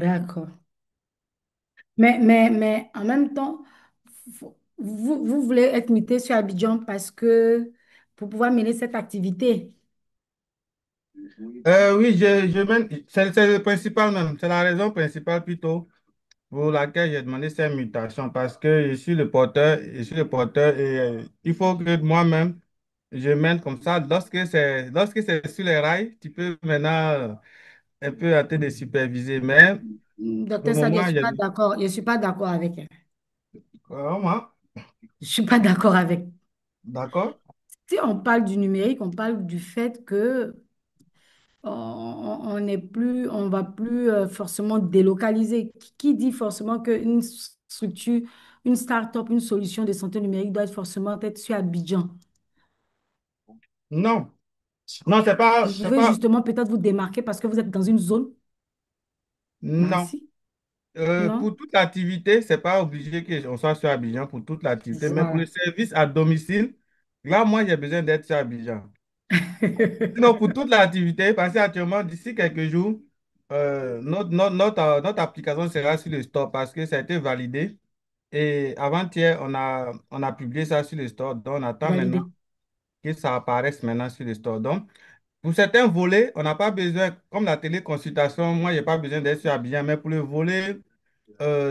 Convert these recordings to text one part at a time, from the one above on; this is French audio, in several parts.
D'accord. Mais en même temps, vous voulez être muté sur Abidjan parce que pour pouvoir mener cette activité. Oui, je mène, c'est le principal même, c'est la raison principale plutôt pour laquelle j'ai demandé cette mutation parce que je suis le porteur et il faut que moi-même je mène comme ça. Lorsque c'est sur les rails, tu peux maintenant un peu à de superviser. Mais pour Docteur le Sadia, moment, je suis pas d'accord. Je suis pas d'accord avec elle. comment? Je suis pas d'accord avec. D'accord? Si on parle du numérique, on parle du fait que on n'est plus, on va plus forcément délocaliser. Qui dit forcément qu'une structure, une start-up, une solution de santé numérique doit forcément être sur Abidjan? Non, non, Vous c'est pouvez pas, justement peut-être vous démarquer parce que vous êtes dans une zone. Ah non. si, Pour non? toute l'activité, c'est pas obligé qu'on soit sur Abidjan pour toute l'activité, mais pour le Voilà. service à domicile, là, moi, j'ai besoin d'être sur Abidjan. Sinon, pour toute l'activité, parce qu'actuellement, d'ici quelques jours, notre application sera sur le store parce que ça a été validé. Et avant-hier, on a publié ça sur le store. Donc, on attend maintenant Validé. que ça apparaisse maintenant sur le store. Donc, pour certains volets, on n'a pas besoin, comme la téléconsultation, moi, j'ai pas besoin d'être sur Abidjan, mais pour le volet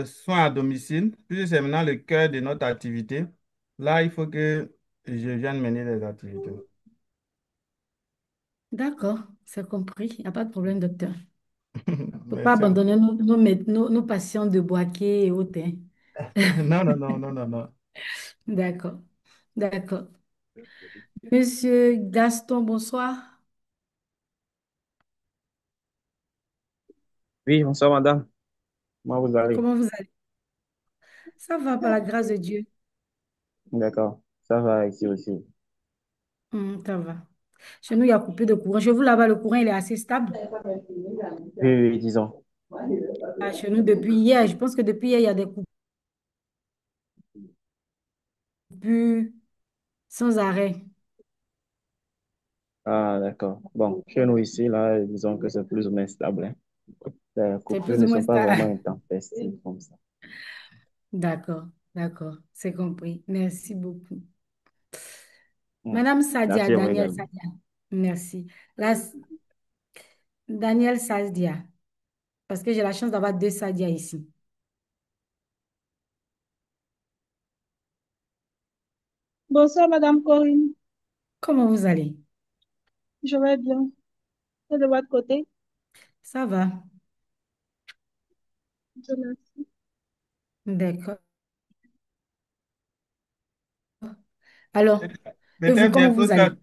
soins à domicile, puisque c'est maintenant le cœur de notre activité, là, il faut que je vienne mener les activités. D'accord, c'est compris. Il n'y a pas de problème, docteur. Il ne faut pas Merci à vous. abandonner nos patients de Boaké et autres, hein. Non, non, non, non, non, non. D'accord, d'accord. Monsieur Gaston, bonsoir. Oui, bonsoir madame. Comment vous allez? Comment vous allez? Ça va par la grâce de Dieu. D'accord. Ça va ici aussi. Ça va. Chez nous, il y a coupé de courant. Chez vous, là-bas, le courant, il est assez stable. Oui, oui, oui, disons. Ah, chez nous, depuis hier, je pense que depuis hier, il y a des coupures sans arrêt. Ah, d'accord. Bon, chez nous ici, là, disons que c'est plus ou moins stable, hein. Les C'est coupures plus ne ou moins sont pas ça. vraiment intempestives comme ça. D'accord, d'accord. C'est compris. Merci beaucoup. Hmm. Madame Sadia, Merci à vous Daniel également. Sadia. Merci. Là, Daniel Sadia. Parce que j'ai la chance d'avoir deux Sadia ici. Bonsoir, Madame Corinne. Comment vous allez? Je vais bien. Et de votre côté? Ça va. Je merci. D'accord. Alors, et vous, Peut-être comment bientôt, vous ça. allez?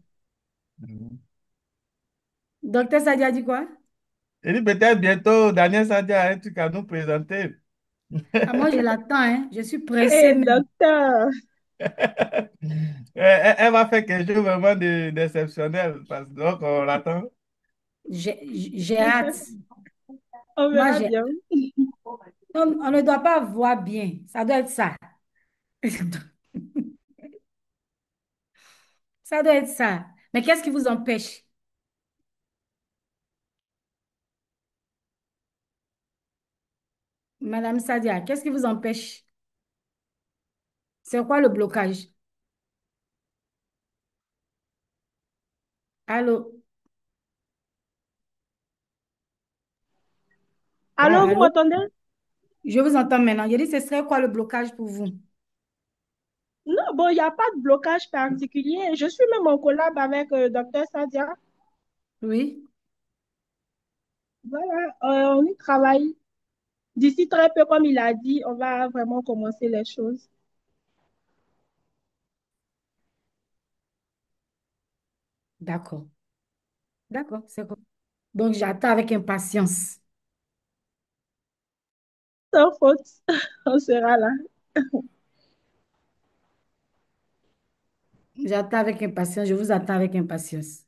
Docteur Sadia dit quoi? Et dit peut-être bientôt, Daniel Sadia a un truc à nous présenter. Ah, moi, je l'attends, hein. Je suis pressée Eh, même. docteur. Elle va faire quelque chose vraiment d'exceptionnel. Donc, on l'attend. J'ai hâte. On Moi, verra j'ai... bien. on ne doit pas voir bien. Ça doit être ça. Ça doit être ça. Mais qu'est-ce qui vous empêche? Madame Sadia, qu'est-ce qui vous empêche? C'est quoi le blocage? Allô? Bon, Allô, vous Allô? m'entendez? Je vous entends maintenant. Je dis, ce serait quoi le blocage pour vous? Non, bon, il n'y a pas de blocage particulier. Je suis même en collab avec docteur Sadia. Oui? Voilà, on y travaille. D'ici très peu, comme il a dit, on va vraiment commencer les choses. D'accord. D'accord, c'est bon. Donc, j'attends avec impatience. Sans faute, on sera là. J'attends avec impatience. Je vous attends avec impatience.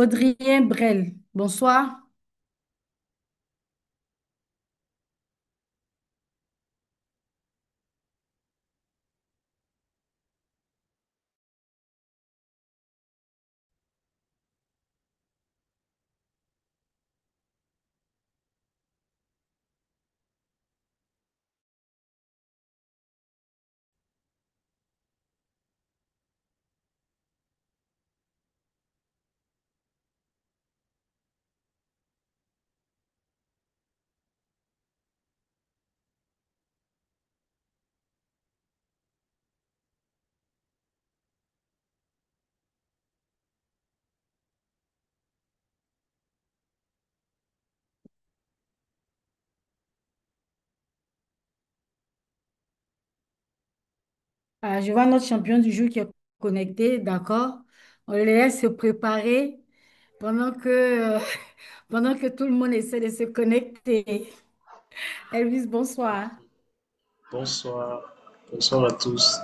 Audrien Brel, bonsoir. Je vois notre champion du jour qui est connecté, d'accord? On le laisse se préparer pendant que, pendant que tout le monde essaie de se connecter. Elvis, bonsoir. Bonsoir. Bonsoir à tous.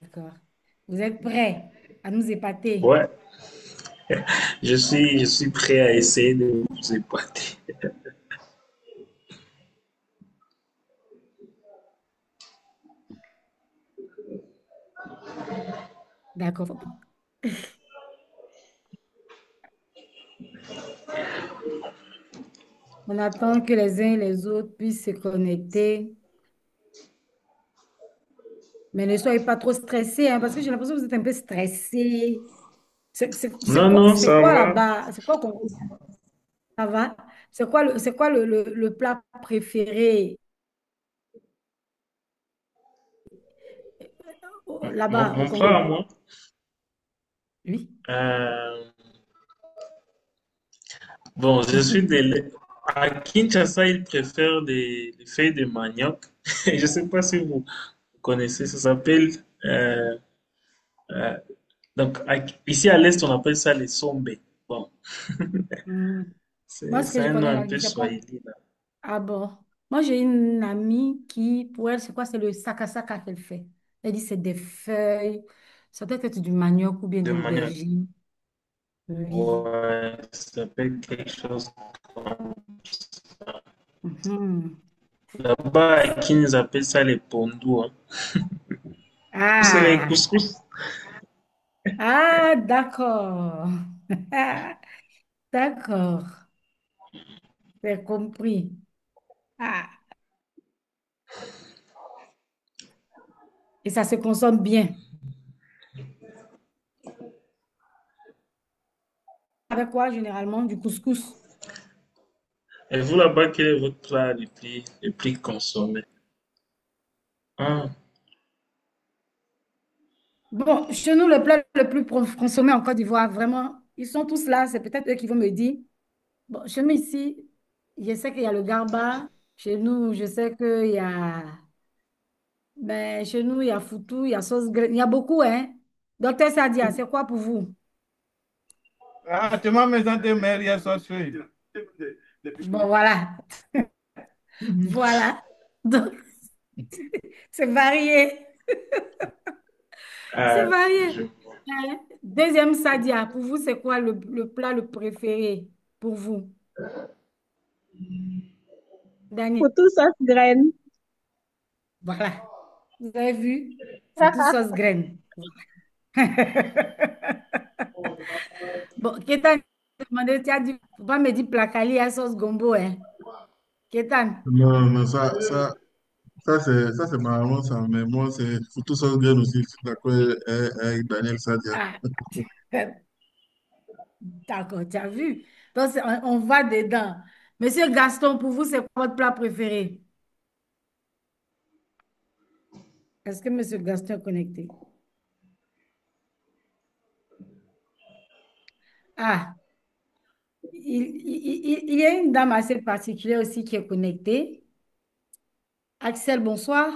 D'accord. Vous êtes prêts à nous épater? Ouais, je suis prêt à essayer de vous épater. D'accord. On attend que les uns et les autres puissent se connecter. Mais ne soyez pas trop stressés, hein, parce que j'ai l'impression que vous êtes un peu stressés. Non, non, C'est ça quoi va. là-bas? C'est quoi qu'on ça va? C'est quoi le plat préféré Mon, là-bas au mon frère à Congo? moi, Oui. euh, bon, je suis à Kinshasa, il préfère des feuilles de manioc. Je ne sais pas si vous connaissez, ça s'appelle. euh, euh, donc, ici à l'Est, on appelle ça les sombe. Bon, Hmm. Moi, ce que c'est je un nom connais un là, je peu sais pas. swahili, là. Ah bon. Moi, j'ai une amie qui, pour elle, c'est quoi? C'est le sakasaka qu'elle fait. Elle dit c'est des feuilles. Ça doit être du manioc ou bien de De manioc. l'aubergine. Oui. Ouais, ça s'appelle quelque chose comme ça. Mhm. Là-bas, à Kin, ils appellent ça les pondous, hein. C'est les Ah, couscous. ah, d'accord. D'accord. J'ai compris. Ah, et ça se consomme bien. Avec quoi, généralement? Du couscous. Et vous, là-bas, quel est votre plat le plus consommé? Ah, Bon, chez nous, le plat le plus consommé en Côte d'Ivoire, vraiment, ils sont tous là. C'est peut-être eux qui vont me dire. Bon, chez nous ici, je sais qu'il y a le garba. Chez nous, je sais qu'il y a. Ben, chez nous, il y a foutou, il y a sauce graine. Il y a beaucoup, hein? Docteur Sadia, c'est quoi pour vous? Ah, tu m'as présenté Maria Sosfeuille. Bon, voilà. Voilà. Donc, c'est varié. C'est ah, varié. je- Deuxième Sadia, pour vous, c'est quoi le plat le préféré pour vous? Daniel, Pour tout ça, graine. voilà. Vous avez vu? Foutou sauce graine. Bon, Kétan, tu as dit, faut pas me dire placali à sauce gombo, hein? Kétan. Non, non, ça c'est marrant, ça, mais moi, c'est Foutou Sosgen aussi, je suis d'accord avec Daniel Sadia. Ah, d'accord, tu as vu? Donc, on va dedans. Monsieur Gaston, pour vous, c'est quoi votre plat préféré? Est-ce que Monsieur Gaston est connecté? Ah, il y a une dame assez particulière aussi qui est connectée. Axel, bonsoir.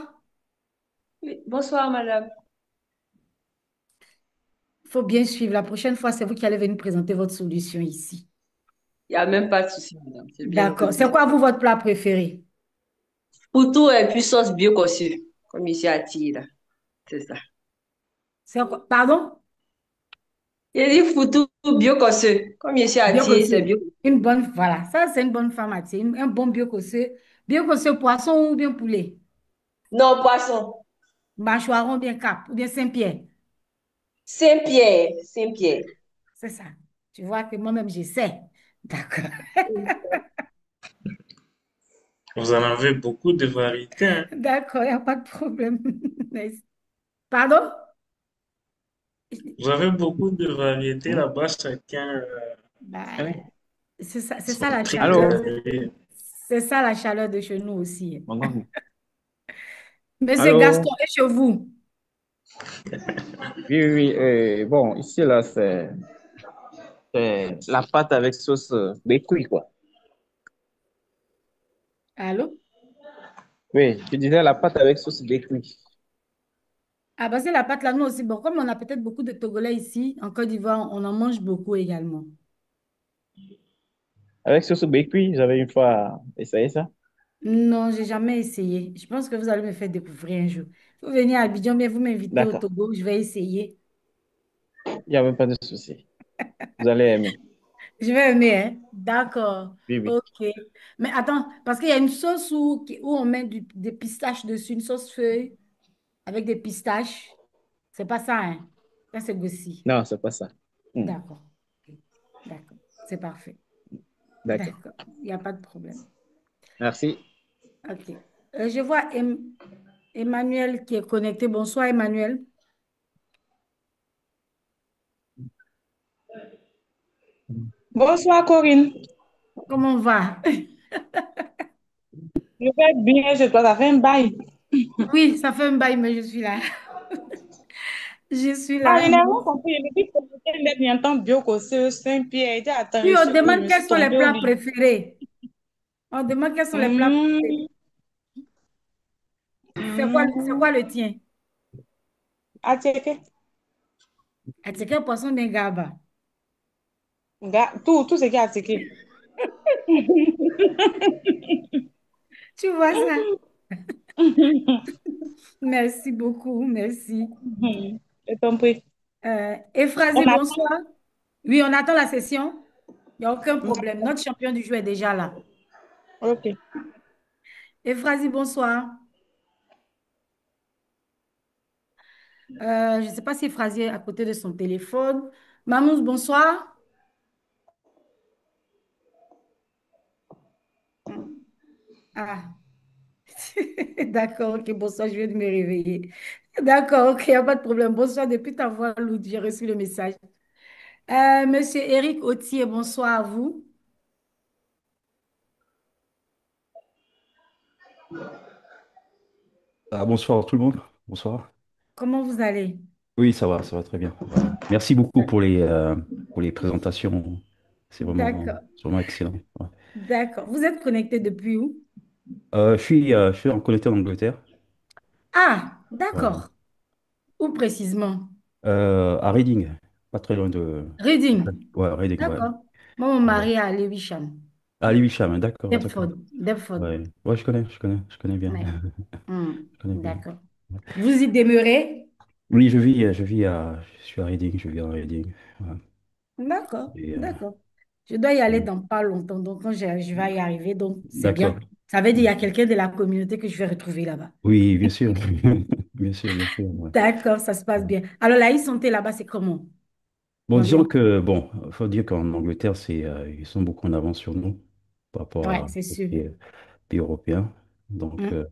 Oui, bonsoir, madame. Il faut bien suivre. La prochaine fois, c'est vous qui allez venir présenter votre solution ici. Il n'y a même pas de souci, madame. C'est bien D'accord. C'est entendu. quoi, vous, votre plat préféré? Pour tout et puis sauce bio conçue, comme ici à Tira. C'est ça. C'est quoi? Pardon? Il dit Foutou Biokosse. Comme je suis à Thier, c'est Biocosseux. bio. Une bonne, voilà, ça c'est une bonne femme à tirer. Un bon biocosseux. Biocosseux poisson ou bien poulet? Non, poisson. Mâchoiron, bien cap, ou bien Saint-Pierre. Saint-Pierre. Saint-Pierre. C'est ça. Tu vois que moi-même, j'essaie. D'accord. Vous en avez beaucoup de variétés, hein. D'accord, il n'y a pas de problème. Merci. Pardon? Vous avez beaucoup de variétés Hmm? là-bas, chacun Bah, Allez. c'est ça son la truc chaleur. Allô? préféré. C'est ça la chaleur de chez nous aussi. Maman. Monsieur Gaston, Allô? et chez vous? Oui, oui, oui. Bon, ici, là, c'est la pâte avec sauce bécouille, quoi. Allô? Oui, je disais la pâte avec sauce bécouille. Ah, bah, c'est la pâte là, nous aussi. Bon, comme on a peut-être beaucoup de Togolais ici, en Côte d'Ivoire, on en mange beaucoup également. Avec sauce bécouille, j'avais une fois essayé ça. Non, j'ai jamais essayé. Je pense que vous allez me faire découvrir un jour. Vous venez à Abidjan, mais vous m'invitez au D'accord, Togo, je vais essayer. il n'y avait pas de souci. Vous allez aimer. Je vais aimer, hein? D'accord. Oui, oui. OK. Mais attends, parce qu'il y a une sauce où on met des pistaches dessus, une sauce feuille avec des pistaches. C'est pas ça, hein? Ça, c'est Gossi. Non, c'est pas ça. Hmm. D'accord. Ok. D'accord. C'est parfait. D'accord. D'accord. Il n'y a pas de problème. Merci. OK. Je vois Emmanuel qui est connecté. Bonsoir, Emmanuel. Bonsoir Corinne. Comment on va? Je vais bien chez toi, ça fait un bail. Oui, ça fait un bail, mais je suis là. Je suis Ah, là. je n'ai rien compris. Je me dis que c'était les bien temps bio que Saint-Pierre. J'ai attends, Puis on je demande me quels suis sont les tombée au plats lit. préférés. On demande quels sont les plats préférés. Hum, C'est quoi hum. le tien? Ah, checker. Ah, c'est quel poisson d'un gaba? Tout ce qui a checké. Tu vois ça? Merci beaucoup, merci. J'ai compris. Ephrasie, On attend. bonsoir. Oui, on attend la session. Il n'y a aucun problème. Notre champion du jeu est déjà là. Ok. Ephrasie, bonsoir. Je ne sais pas si Ephrasie est à côté de son téléphone. Mamouze, bonsoir. Ah, d'accord, ok, bonsoir, je viens de me réveiller. D'accord, ok, il n'y a pas de problème. Bonsoir, depuis ta voix lourde, j'ai reçu le message. Monsieur Eric Autier, bonsoir à vous. Ah, bonsoir tout le monde. Bonsoir. Comment vous allez? Oui, ça va très bien. Voilà. Merci beaucoup pour les présentations. D'accord, C'est vraiment excellent. Ouais. d'accord. Vous êtes connecté depuis où? Je suis en connecté en Angleterre. Ah, Voilà. d'accord. Où précisément? À Reading, pas très loin de. Reading. Ouais, Reading, ouais. D'accord. Moi, mon Ouais. mari est à Lewisham. Ah, Lewisham, hein, d'accord, d'accord. Deptford. Deptford. Ouais, ouais, je connais bien. Ouais. Hmm, Je connais bien. d'accord. Vous y demeurez? Oui, je suis à Reading, je vis à Reading. Ouais. D'accord, Et, d'accord. Je dois y aller ouais. dans pas longtemps, donc quand je vais y arriver, donc c'est bien. D'accord. Ça veut dire qu'il y a quelqu'un de la communauté que je vais retrouver là-bas. Oui, bien sûr. Bien sûr. Ouais. D'accord, ça se passe bien. Alors, la e-santé là-bas, c'est comment? Bon, disons L'ambiance? que, bon, faut dire qu'en Angleterre, ils sont beaucoup en avance sur nous par rapport Ouais, c'est aux sûr. pays européens. Donc, Hmm,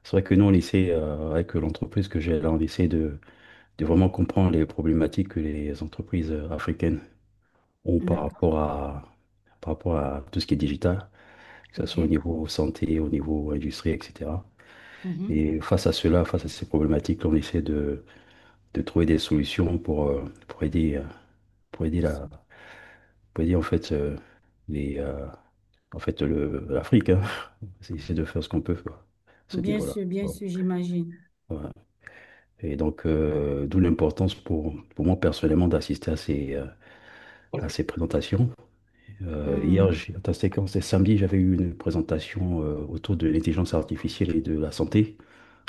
c'est vrai que nous, on essaie, avec l'entreprise que j'ai là, on essaie de vraiment comprendre les problématiques que les entreprises africaines ont d'accord. par rapport à tout ce qui est digital, que ce soit au OK. niveau santé, au niveau industrie, etc. Mhm, Et face à cela, face à ces problématiques, on essaie de trouver des solutions pour aider pour aider en fait les en fait l'Afrique, hein. C'est de faire ce qu'on peut quoi, à ce niveau-là. bien Voilà. sûr, j'imagine. Voilà. Et donc d'où l'importance pour moi personnellement d'assister à ces présentations. Hier, Hmm, attends, c'était quand? C'était samedi, j'avais eu une présentation autour de l'intelligence artificielle et de la santé.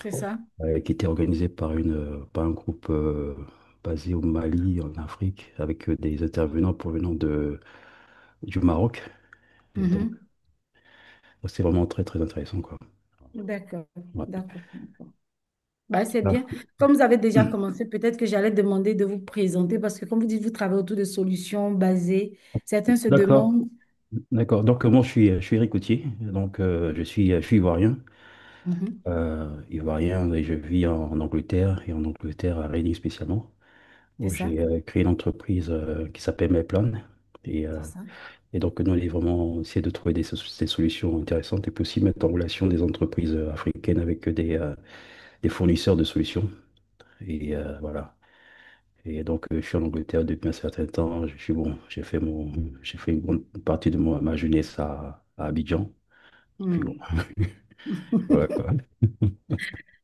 C'est ça. qui était organisé par un groupe basé au Mali, en Afrique, avec des intervenants provenant du Maroc. Et donc, Mhm. c'est vraiment très, très intéressant, quoi. D'accord, Ouais. d'accord, d'accord. Bah, c'est Ah. bien. Comme vous avez déjà commencé, peut-être que j'allais demander de vous présenter parce que, comme vous dites, vous travaillez autour de solutions basées. Certains se D'accord, demandent. d'accord. Donc, moi, je suis Eric Coutier. Donc, je suis ivoirien. Mhm. Ivoirien, et je vis en Angleterre, et en Angleterre, à Reading spécialement, C'est où ça, j'ai créé une entreprise qui s'appelle Meplan. Et, c'est ça. et donc, nous, on est vraiment essayer de trouver des solutions intéressantes et puis aussi mettre en relation des entreprises africaines avec des fournisseurs de solutions. Et voilà. Et donc, je suis en Angleterre depuis un certain temps. Je suis bon. J'ai fait une bonne partie de ma jeunesse à Abidjan. Puis bon, Hmm. voilà quoi.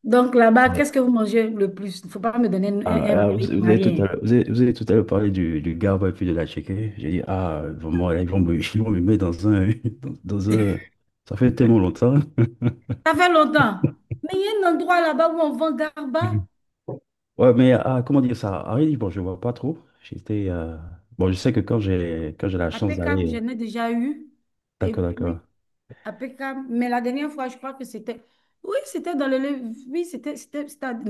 Donc, là-bas, qu'est-ce que vous mangez le plus? Il ne faut pas me donner un plat Vous avez tout ivoirien. à l'heure, vous avez tout à l'heure parlé du garba et puis de la tchéké. J'ai dit, ah, vraiment, là, ils vont me mettre dans un. Ça fait tellement longtemps. Ça fait longtemps. Mais il y a un endroit là-bas où on vend garba. Ouais, mais comment dire ça? Ah oui, bon, je vois pas trop. J'étais. Bon, je sais que quand j'ai la À chance Pecam, d'aller. j'en ai déjà eu. Et D'accord, puis, d'accord. à Pecam, mais la dernière fois, je crois que c'était. Oui, c'était dans le. Oui,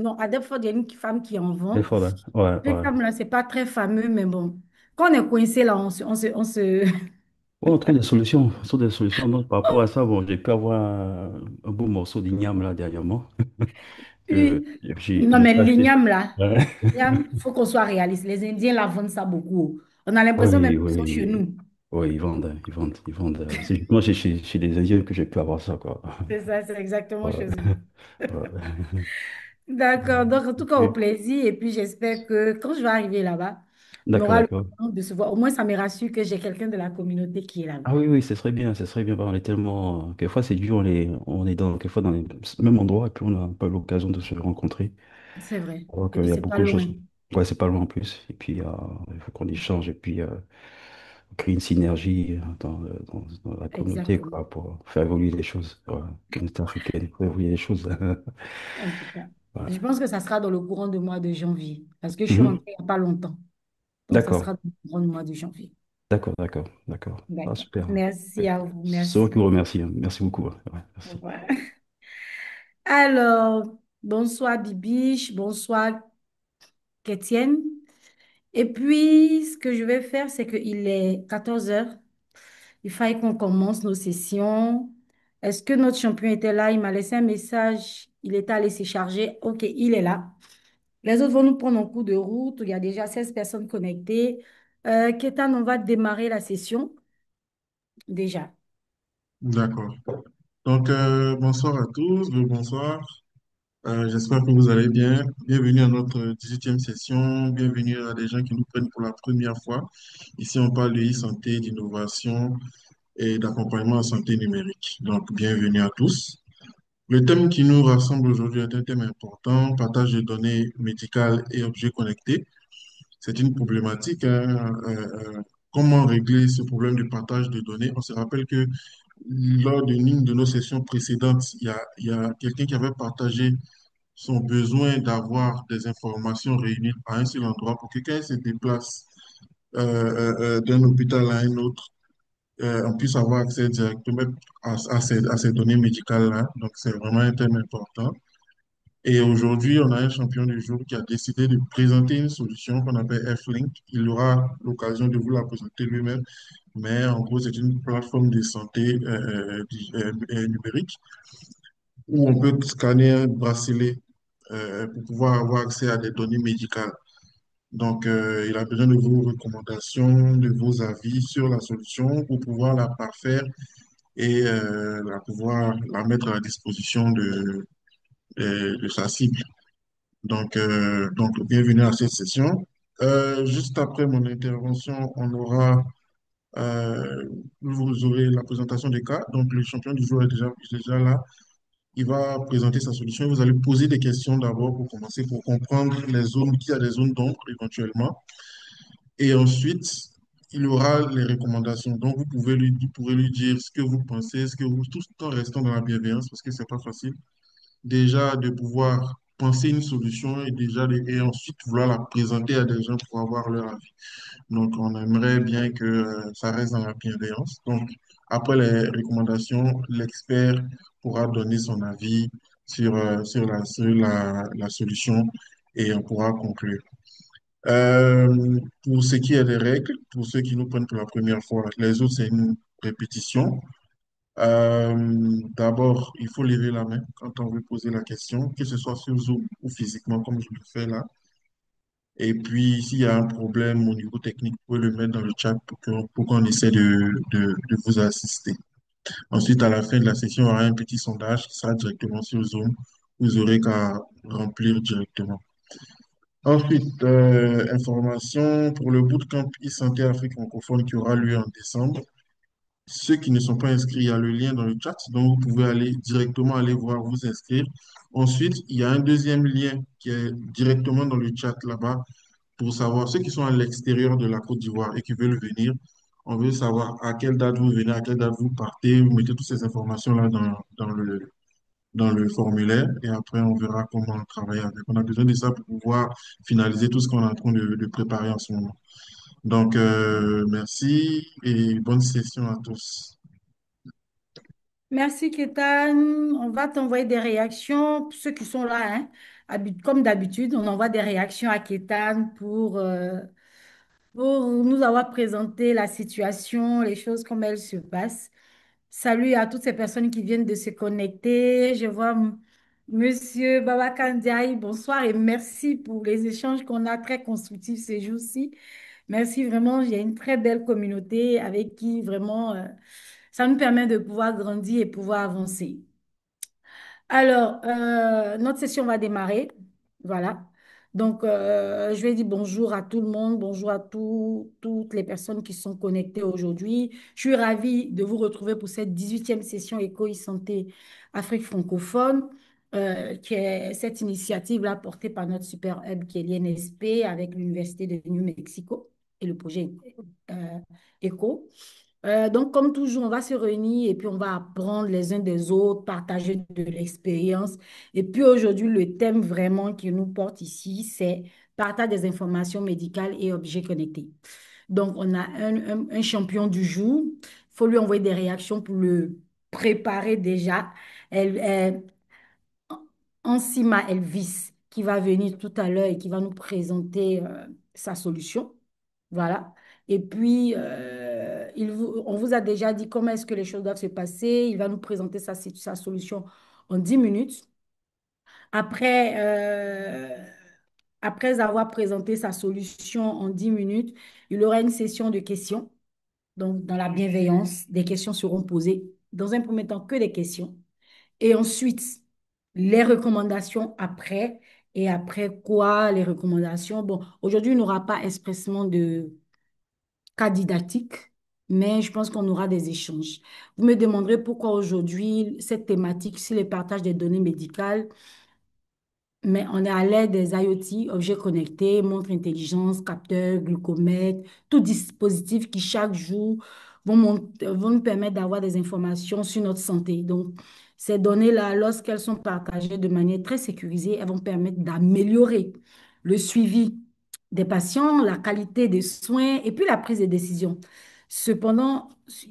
non, à Deptford, il y a une femme qui en C'est vend. fort, là. Ouais, ouais. Pecam, là, c'est pas très fameux, mais bon. Quand on est coincé, là, on se... Bon, on trouve des solutions. Donc, par rapport à ça, bon, j'ai pu avoir un beau morceau d'igname là dernièrement. Que Oui. Non, j'ai mais pu acheter. l'igname, là, Ouais. l'igname, il faut qu'on soit réaliste. Les Indiens, là, vendent ça beaucoup. On a l'impression même Oui, qu'ils sont chez oui, nous. oui, ils vendent, ils vendent, ils vendent. C'est justement chez les Indiens que j'ai pu avoir ça, quoi. C'est ça, c'est exactement Ouais. chez eux. Ouais. D'accord. Donc, en tout cas, au Ok. plaisir. Et puis, j'espère que quand je vais arriver là-bas, on D'accord, aura le d'accord. temps de se voir. Au moins, ça me rassure que j'ai quelqu'un de la communauté qui est là-bas. Ah oui, oui, ce serait bien. On est tellement. Quelquefois, c'est dur, on est quelquefois dans les mêmes endroits et puis on n'a pas l'occasion de se rencontrer. C'est vrai. Alors Et qu'il puis, y a c'est pas beaucoup de loin. choses. Ouais, c'est pas loin en plus. Et puis, il faut qu'on échange et puis créer une synergie dans la communauté, Exactement. quoi, pour faire évoluer les choses. Ouais. Communauté africaine, pour évoluer les choses. En tout cas. Je Ouais. pense que ça sera dans le courant du mois de janvier. Parce que je suis Mhm. rentrée il n'y a pas longtemps. Donc, ça D'accord, sera dans le courant du mois de janvier. d'accord. Ah, D'accord. super. Merci Ouais. à vous. C'est moi qui vous Merci. remercie, hein. Merci beaucoup, hein. Ouais, Au merci. revoir. Alors, bonsoir Bibiche, bonsoir Kétienne. Et puis, ce que je vais faire, c'est qu'il est 14 heures. Il faille qu'on commence nos sessions. Est-ce que notre champion était là? Il m'a laissé un message. Il est allé se charger. OK, il est là. Les autres vont nous prendre en cours de route. Il y a déjà 16 personnes connectées. Kétan, on va démarrer la session déjà. D'accord. Donc, bonsoir à tous, bonsoir. J'espère que vous allez bien. Bienvenue à notre 18e session. Bienvenue à des gens qui nous prennent pour la première fois. Ici, on parle de e-santé, d'innovation et d'accompagnement en santé numérique. Donc, bienvenue à tous. Le thème qui nous rassemble aujourd'hui est un thème important, partage de données médicales et objets connectés. C'est une problématique, hein. Comment régler ce problème de partage de données? On se rappelle que lors d'une de nos sessions précédentes, il y a quelqu'un qui avait partagé son besoin d'avoir des informations réunies à un seul endroit pour que quand il se déplace d'un hôpital à un autre, on puisse avoir accès directement à ces données médicales-là. Donc, c'est vraiment un thème important. Et aujourd'hui, on a un champion du jour qui a décidé de présenter une solution qu'on appelle F-Link. Il aura l'occasion de vous la présenter lui-même, mais en gros, c'est une plateforme de santé numérique où on peut scanner un bracelet pour pouvoir avoir accès à des données médicales. Donc, il a besoin de vos recommandations, de vos avis sur la solution pour pouvoir la parfaire et pouvoir la mettre à la disposition de sa cible. Donc, bienvenue à cette session. Juste après mon intervention, vous aurez la présentation des cas. Donc, le champion du jour est déjà là. Il va présenter sa solution. Vous allez poser des questions d'abord pour commencer, pour comprendre les zones, qu'il y a des zones d'ombre éventuellement. Et ensuite, il aura les recommandations. Donc, vous pourrez lui dire ce que vous pensez, tout en restant dans la bienveillance, parce que c'est pas facile. déjà de pouvoir penser une solution et et ensuite vouloir la présenter à des gens pour avoir leur avis. Donc, on aimerait bien que ça reste dans la bienveillance. Donc, après les recommandations, l'expert pourra donner son avis sur la solution et on pourra conclure. Pour ce qui est des règles, pour ceux qui nous prennent pour la première fois, les autres, c'est une répétition. Euh, D'abord, il faut lever la main quand on veut poser la question, que ce soit sur Zoom ou physiquement, comme je le fais là. Et puis, s'il y a un problème au niveau technique, vous pouvez le mettre dans le chat pour qu'on essaie de vous assister. Ensuite, à la fin de la session, il y aura un petit sondage qui sera directement sur Zoom. Vous aurez qu'à remplir directement. Ensuite, information pour le bootcamp e-santé Afrique francophone qui aura lieu en décembre. Ceux qui ne sont pas inscrits, il y a le lien dans le chat, donc vous pouvez aller directement aller voir, vous inscrire. Ensuite, il y a un deuxième lien qui est directement dans le chat là-bas pour savoir ceux qui sont à l'extérieur de la Côte d'Ivoire et qui veulent venir. On veut savoir à quelle date vous venez, à quelle date vous partez. Vous mettez toutes ces informations-là dans le formulaire et après on verra comment travailler avec. On a besoin de ça pour pouvoir finaliser tout ce qu'on est en train de préparer en ce moment. Donc, merci et bonne session à tous. Merci, Kétan. On va t'envoyer des réactions. Ceux qui sont là, hein, comme d'habitude, on envoie des réactions à Kétan pour nous avoir présenté la situation, les choses comme elles se passent. Salut à toutes ces personnes qui viennent de se connecter. Je vois Monsieur Babacar Ndiaye, bonsoir et merci pour les échanges qu'on a très constructifs ces jours-ci. Merci vraiment, j'ai une très belle communauté avec qui vraiment ça nous permet de pouvoir grandir et pouvoir avancer. Alors, notre session va démarrer. Voilà. Donc, je vais dire bonjour à tout le monde, bonjour à toutes les personnes qui sont connectées aujourd'hui. Je suis ravie de vous retrouver pour cette 18e session Éco e-Santé Afrique francophone, qui est cette initiative-là portée par notre super hub qui est l'INSP avec l'Université de New Mexico et le projet euh, Éco. Donc, comme toujours, on va se réunir et puis on va apprendre les uns des autres, partager de l'expérience. Et puis aujourd'hui, le thème vraiment qui nous porte ici, c'est partage des informations médicales et objets connectés. Donc, on a un champion du jour. Il faut lui envoyer des réactions pour le préparer déjà. Elle, Ansima Elvis, qui va venir tout à l'heure et qui va nous présenter sa solution. Voilà. Et puis, on vous a déjà dit comment est-ce que les choses doivent se passer. Il va nous présenter sa solution en 10 minutes. Après, après avoir présenté sa solution en 10 minutes, il aura une session de questions. Donc, dans la bienveillance, des questions seront posées. Dans un premier temps, que des questions. Et ensuite, les recommandations après. Et après quoi, les recommandations? Bon, aujourd'hui, il n'y aura pas expressement de cas didactique, mais je pense qu'on aura des échanges. Vous me demanderez pourquoi aujourd'hui cette thématique sur le partage des données médicales, mais on est à l'aide des IoT, objets connectés, montres intelligence, capteurs, glucomètres, tout dispositif qui chaque jour vont nous permettre d'avoir des informations sur notre santé. Donc, ces données-là, lorsqu'elles sont partagées de manière très sécurisée, elles vont permettre d'améliorer le suivi des patients, la qualité des soins et puis la prise de décision. Cependant,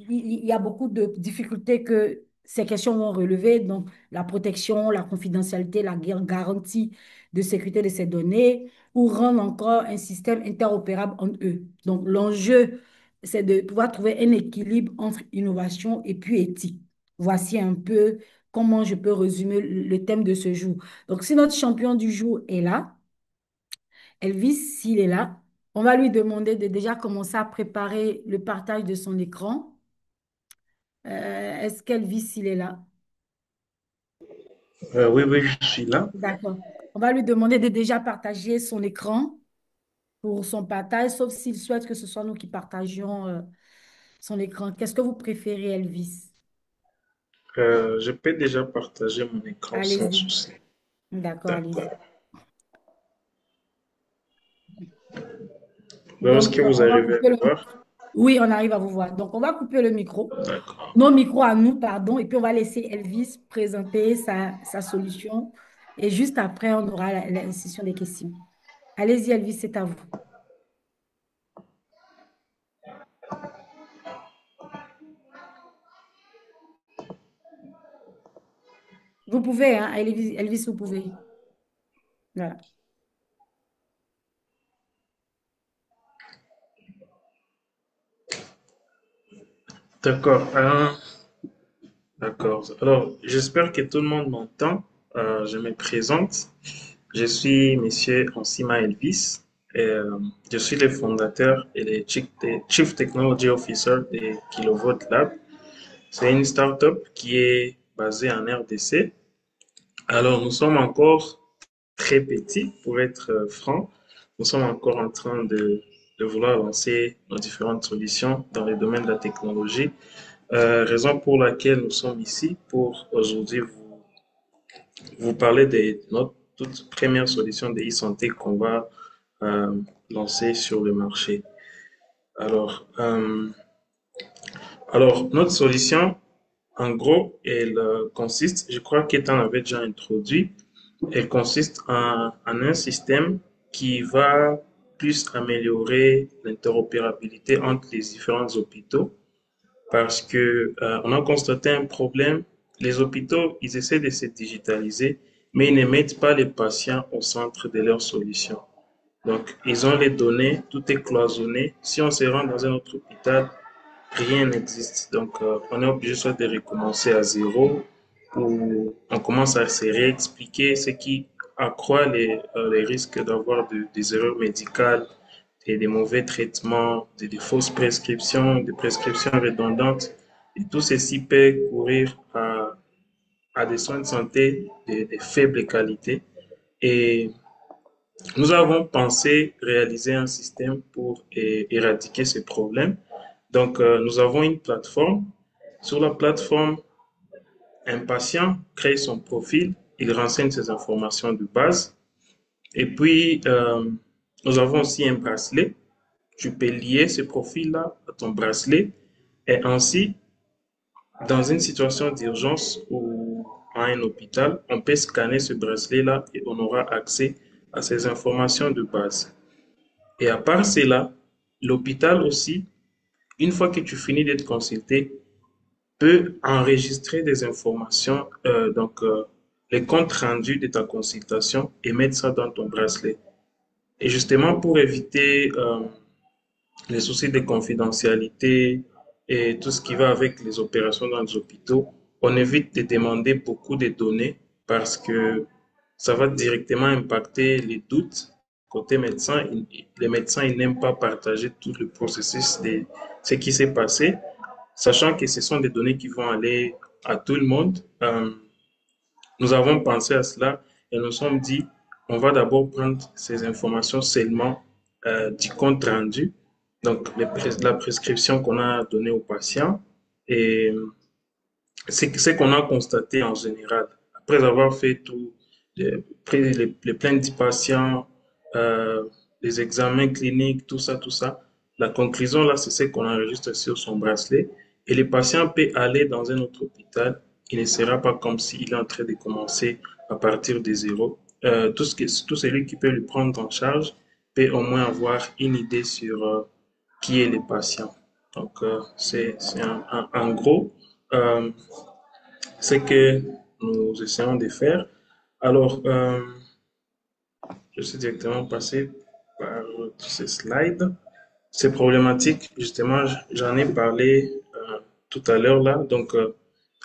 il y a beaucoup de difficultés que ces questions vont relever, donc la protection, la confidentialité, la garantie de sécurité de ces données, ou rendre encore un système interopérable entre eux. Donc l'enjeu, c'est de pouvoir trouver un équilibre entre innovation et puis éthique. Voici un peu comment je peux résumer le thème de ce jour. Donc si notre champion du jour est là, Elvis, s'il est là, on va lui demander de déjà commencer à préparer le partage de son écran. Est-ce qu'Elvis, s'il est là? Oui, oui, je suis là. D'accord. On va lui demander de déjà partager son écran pour son partage, sauf s'il souhaite que ce soit nous qui partagions son écran. Qu'est-ce que vous préférez, Elvis? Je peux déjà partager mon écran sans Allez-y. souci. D'accord, allez-y. D'accord. Est-ce Donc, que vous on va arrivez à couper me voir? Oui, on arrive à vous voir. Donc, on va couper le micro, D'accord. nos micros à nous, pardon, et puis on va laisser Elvis présenter sa solution. Et juste après, on aura la session des questions. Allez-y, Elvis, c'est à vous. Vous pouvez, hein, Elvis, Elvis, vous pouvez. Voilà. D'accord. D'accord. Alors, j'espère que tout le monde m'entend. Je me présente. Je suis Monsieur Onsima Elvis. Et, je suis le fondateur et le Chief Technology Officer de Kilovolt Lab. C'est une startup qui est basée en RDC. Alors, nous sommes encore très petits, pour être franc. Nous sommes encore en train de vouloir lancer nos différentes solutions dans le domaine de la technologie. Raison pour laquelle nous sommes ici pour aujourd'hui vous parler de notre toute première solution de e-santé qu'on va euh, lancer sur le marché. Alors, euh, alors, notre solution, en gros, elle consiste, je crois qu'Ethan avait déjà introduit, elle consiste en un système qui va plus améliorer l'interopérabilité entre les différents hôpitaux parce que on a constaté un problème. Les hôpitaux, ils essaient de se digitaliser, mais ils ne mettent pas les patients au centre de leur solution. Donc, ils ont les données, tout est cloisonné. Si on se rend dans un autre hôpital, rien n'existe. Donc, on est obligé soit de recommencer à zéro ou on commence à se réexpliquer, ce qui accroît les risques d'avoir des erreurs médicales et des mauvais traitements, des fausses prescriptions, des prescriptions redondantes. Et tout ceci peut courir à des soins de santé de faible qualité. Et nous avons pensé réaliser un système pour éradiquer ce problème. Donc, nous avons une plateforme. Sur la plateforme, un patient crée son profil, il renseigne ses informations de base. Et puis, nous avons aussi un bracelet. Tu peux lier ce profil-là à ton bracelet. Et ainsi, dans une situation d'urgence ou à un hôpital, on peut scanner ce bracelet-là et on aura accès à ces informations de base. Et à part cela, l'hôpital aussi, une fois que tu finis d'être consulté, peut enregistrer des informations, les comptes rendus de ta consultation et mettre ça dans ton bracelet. Et justement, pour éviter les soucis de confidentialité et tout ce qui va avec les opérations dans les hôpitaux, on évite de demander beaucoup de données parce que ça va directement impacter les doutes. Côté médecin, les médecins ils n'aiment pas partager tout le processus de ce qui s'est passé, sachant que ce sont des données qui vont aller à tout le monde. Nous avons pensé à cela et nous sommes dit, on va d'abord prendre ces informations seulement du compte rendu, donc la prescription qu'on a donnée au patient et c'est ce qu'on a constaté en général. Après avoir fait tout, pris les plaintes du patient, euh, les examens cliniques, tout ça, la conclusion là, c'est ce qu'on enregistre sur son bracelet. Et le patient peut aller dans un autre hôpital. Il ne sera pas comme s'il est en train de commencer à partir de zéro. Tout celui qui peut le prendre en charge peut au moins avoir une idée sur qui est le patient. Donc, c'est en gros euh, ce que nous essayons de faire. Alors, je suis directement passé par tous ces slides. Ces problématiques, justement, j'en ai parlé tout à l'heure là. Donc,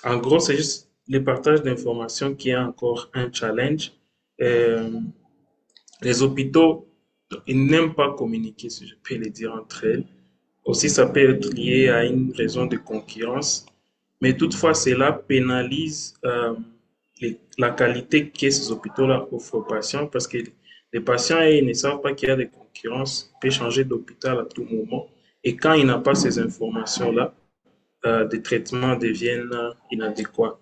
en gros, c'est juste le partage d'informations qui est encore un challenge. Euh, les hôpitaux, ils n'aiment pas communiquer, si je peux le dire, entre elles. Aussi, ça peut être lié à une raison de concurrence. Mais toutefois, cela pénalise la qualité que ces hôpitaux-là offrent aux patients parce que les patients ils ne savent pas qu'il y a des concurrences, ils peuvent changer d'hôpital à tout moment. Et quand il n'a pas ces informations-là, des traitements deviennent inadéquats.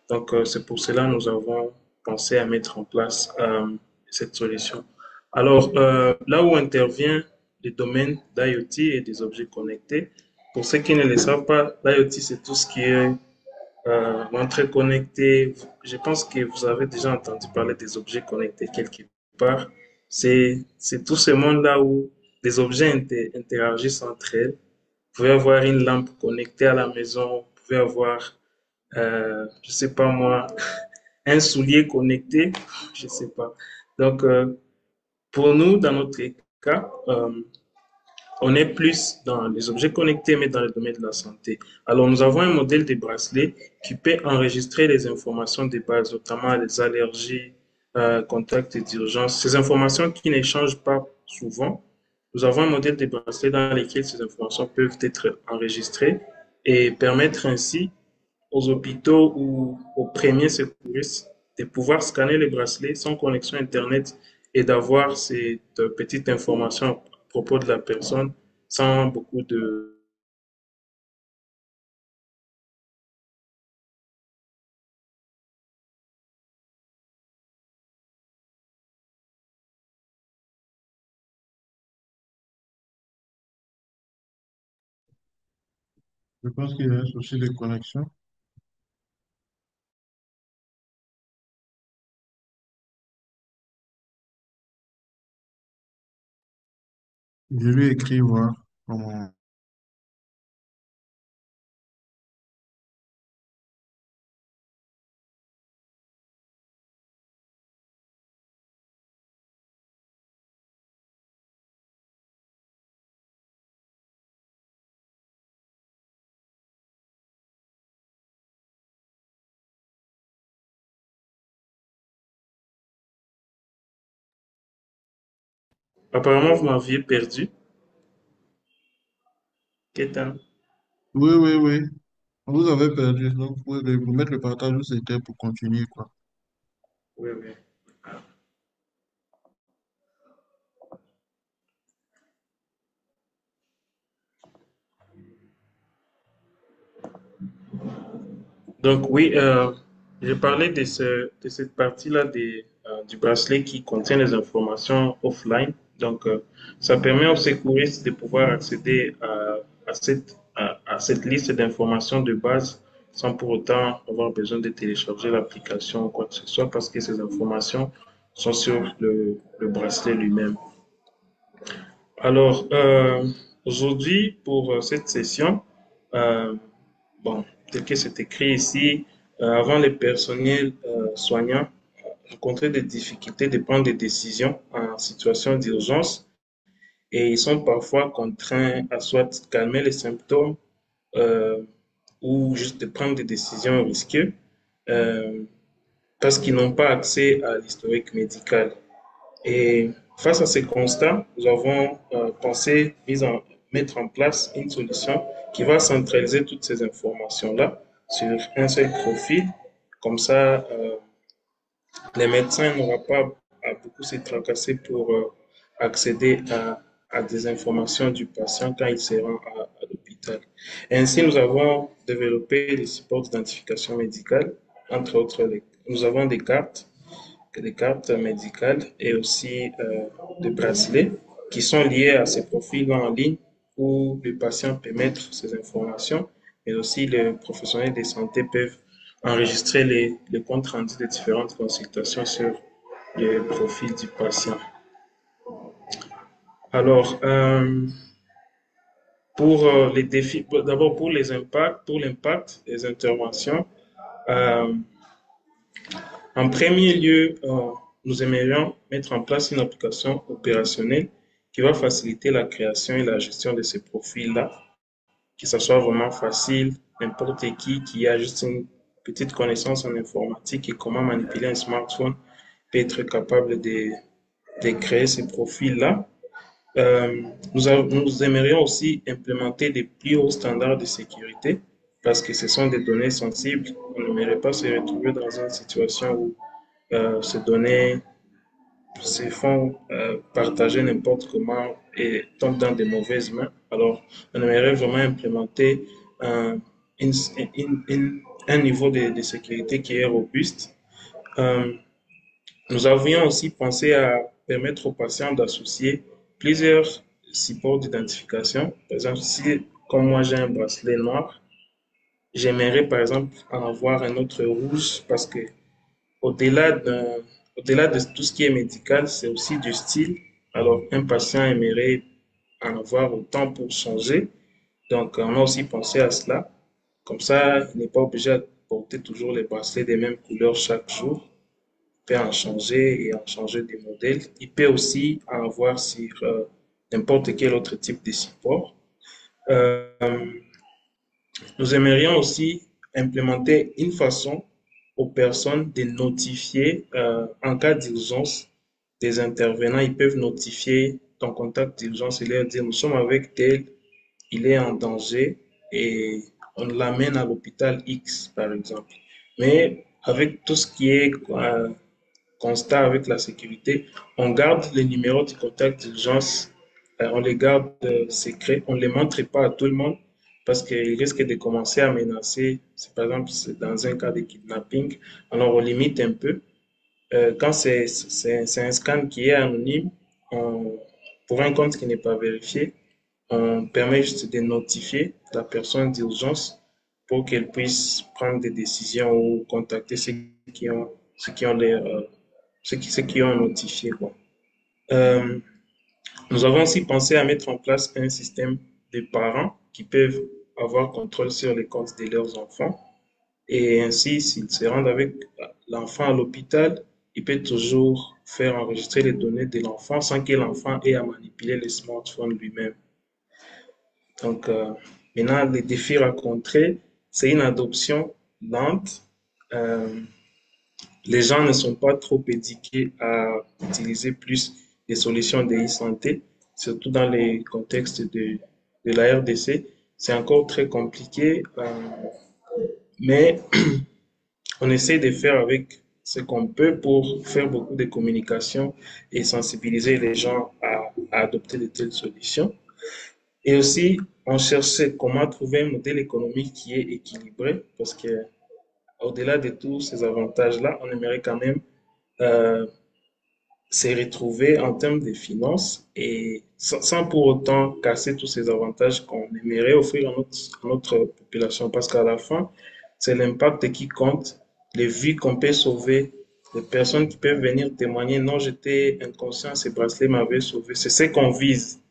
Donc, c'est pour cela que nous avons pensé à mettre en place cette solution. Alors, là où intervient le domaine d'IoT et des objets connectés. Pour ceux qui ne le savent pas, l'IoT, c'est tout ce qui est montre connectée. Je pense que vous avez déjà entendu parler des objets connectés quelque part. C'est tout ce monde-là où des objets interagissent entre elles. Vous pouvez avoir une lampe connectée à la maison, vous pouvez avoir, je sais pas moi, un soulier connecté, je sais pas. Donc, pour nous, dans notre cas, on est plus dans les objets connectés, mais dans le domaine de la santé. Alors, nous avons un modèle de bracelet qui peut enregistrer les informations de base, notamment les allergies, contacts d'urgence, ces informations qui n'échangent pas souvent. Nous avons un modèle de bracelet dans lequel ces informations peuvent être enregistrées et permettre ainsi aux hôpitaux ou aux premiers secouristes de pouvoir scanner les bracelets sans connexion Internet et d'avoir cette petite information à propos de la personne sans beaucoup de... Je pense qu'il y a un souci de connexion. Je lui ai écrit voir comment. Apparemment, vous m'aviez perdu. Kétan. Oui, oui, oui. Vous avez perdu, donc vous pouvez vous mettre le partage où c'était pour continuer, quoi. Oui, oui. Donc oui, je parlais de cette partie-là du bracelet qui contient les informations offline. Donc ça permet aux secouristes de pouvoir accéder à cette liste d'informations de base sans pour autant avoir besoin de télécharger l'application ou quoi que ce soit parce que ces informations sont sur le bracelet lui-même. Alors, aujourd'hui, pour cette session, euh, bon, tel que c'est écrit ici, avant les personnels soignants rencontraient des difficultés de prendre des décisions en situation d'urgence et ils sont parfois contraints à soit calmer les symptômes euh, ou juste de prendre des décisions risquées euh, parce qu'ils n'ont pas accès à l'historique médical. Et face à ces constats, nous avons pensé mettre en place une solution qui va centraliser toutes ces informations-là sur un seul profil. Comme ça, les médecins n'auront pas à beaucoup se tracasser pour accéder à des informations du patient quand il se rend à l'hôpital. Ainsi, nous avons développé des supports d'identification médicale, entre autres, nous avons des cartes médicales et aussi des bracelets qui sont liés à ces profils en ligne où le patient peut mettre ses informations, mais aussi les professionnels de santé peuvent enregistrer les comptes rendus des différentes consultations sur le profil du patient. Alors, pour les défis, d'abord pour les impacts, pour l'impact des interventions, euh, en premier lieu, nous aimerions mettre en place une application opérationnelle qui va faciliter la création et la gestion de ces profils-là, que ce soit vraiment facile, n'importe qui a juste une petite connaissance en informatique et comment manipuler un smartphone peut être capable de créer ces profils-là. Nous aimerions aussi implémenter des plus hauts standards de sécurité parce que ce sont des données sensibles. On n'aimerait pas se retrouver dans une situation où ces données se font partager n'importe comment et tombent dans de mauvaises mains. Alors, on aimerait vraiment implémenter un, un niveau de sécurité qui est robuste. Euh, Nous avions aussi pensé à permettre aux patients d'associer plusieurs support d'identification. Par exemple, si, comme moi, j'ai un bracelet noir, j'aimerais, par exemple, en avoir un autre rouge parce que au-delà au-delà de tout ce qui est médical, c'est aussi du style. Alors, un patient aimerait en avoir autant pour changer. Donc, on a aussi pensé à cela. Comme ça, il n'est pas obligé de porter toujours les bracelets des mêmes couleurs chaque jour. Il peut en changer et en changer des modèles. Il peut aussi en avoir sur n'importe quel autre type de support. Euh, Nous aimerions aussi implémenter une façon aux personnes de notifier en cas d'urgence des intervenants. Ils peuvent notifier ton contact d'urgence et leur dire nous sommes avec tel, il est en danger et on l'amène à l'hôpital X, par exemple. Mais avec tout ce qui est constat avec la sécurité, on garde les numéros de contact d'urgence, on les garde secrets, on ne les montre pas à tout le monde parce qu'ils risquent de commencer à menacer, par exemple, dans un cas de kidnapping, alors on limite un peu. Quand c'est un scan qui est anonyme, pour un compte qui n'est pas vérifié, on permet juste de notifier la personne d'urgence pour qu'elle puisse prendre des décisions ou contacter ceux qui ont ceux qui ont notifié, quoi. Euh, Nous avons aussi pensé à mettre en place un système de parents qui peuvent avoir contrôle sur les comptes de leurs enfants. Et ainsi, s'ils se rendent avec l'enfant à l'hôpital, il peut toujours faire enregistrer les données de l'enfant sans que l'enfant ait à manipuler le smartphone lui-même. Donc, maintenant, les défis rencontrés, c'est une adoption lente. Euh, les gens ne sont pas trop éduqués à utiliser plus les solutions de e-santé, surtout dans les contextes de la RDC. C'est encore très compliqué, mais on essaie de faire avec ce qu'on peut pour faire beaucoup de communication et sensibiliser les gens à adopter de telles solutions. Et aussi, on cherchait comment trouver un modèle économique qui est équilibré, parce que au-delà de tous ces avantages-là, on aimerait quand même euh, se retrouver en termes de finances et sans pour autant casser tous ces avantages qu'on aimerait offrir à notre population. Parce qu'à la fin, c'est l'impact qui compte, les vies qu'on peut sauver, les personnes qui peuvent venir témoigner, non, j'étais inconscient, ces bracelets m'avaient sauvé. C'est ce qu'on vise.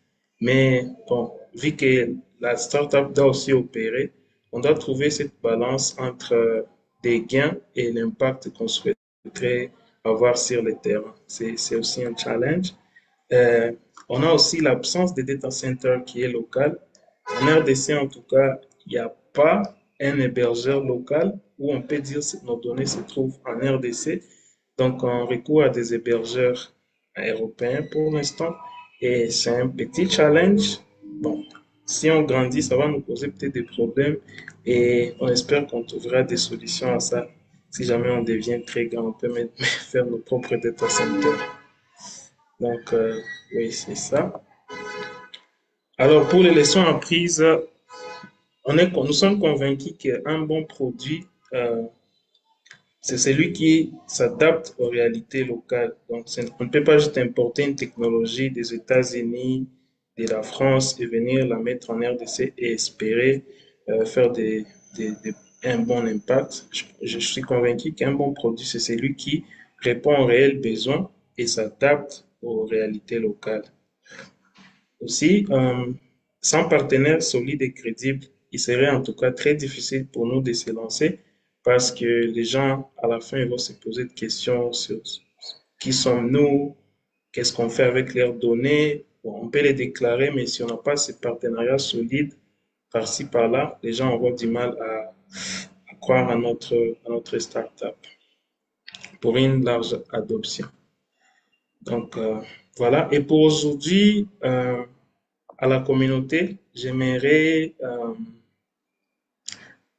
Mais bon, vu que la startup doit aussi opérer, on doit trouver cette balance entre des gains et l'impact qu'on souhaiterait avoir sur le terrain. C'est aussi un challenge. Euh, on a aussi l'absence de data center qui est local. En RDC, en tout cas, il n'y a pas un hébergeur local où on peut dire que nos données se trouvent en RDC. Donc, on recourt à des hébergeurs européens pour l'instant. Et c'est un petit challenge. Bon, si on grandit, ça va nous poser peut-être des problèmes et on espère qu'on trouvera des solutions à ça. Si jamais on devient très grand, on peut même faire nos propres data centers. Donc, oui, c'est ça. Alors, pour les leçons apprises, nous sommes convaincus qu'un bon produit, c'est celui qui s'adapte aux réalités locales. Donc, on ne peut pas juste importer une technologie des États-Unis, de la France et venir la mettre en RDC et espérer faire un bon impact. Je suis convaincu qu'un bon produit, c'est celui qui répond aux réels besoins et s'adapte aux réalités locales. Aussi, sans partenaire solide et crédible, il serait en tout cas très difficile pour nous de se lancer parce que les gens, à la fin, ils vont se poser des questions sur qui sommes-nous, qu'est-ce qu'on fait avec leurs données. Bon, on peut les déclarer, mais si on n'a pas ces partenariats solides par-ci, par-là, les gens auront du mal à croire à notre start-up pour une large adoption. Donc, voilà. Et pour aujourd'hui, à la communauté, j'aimerais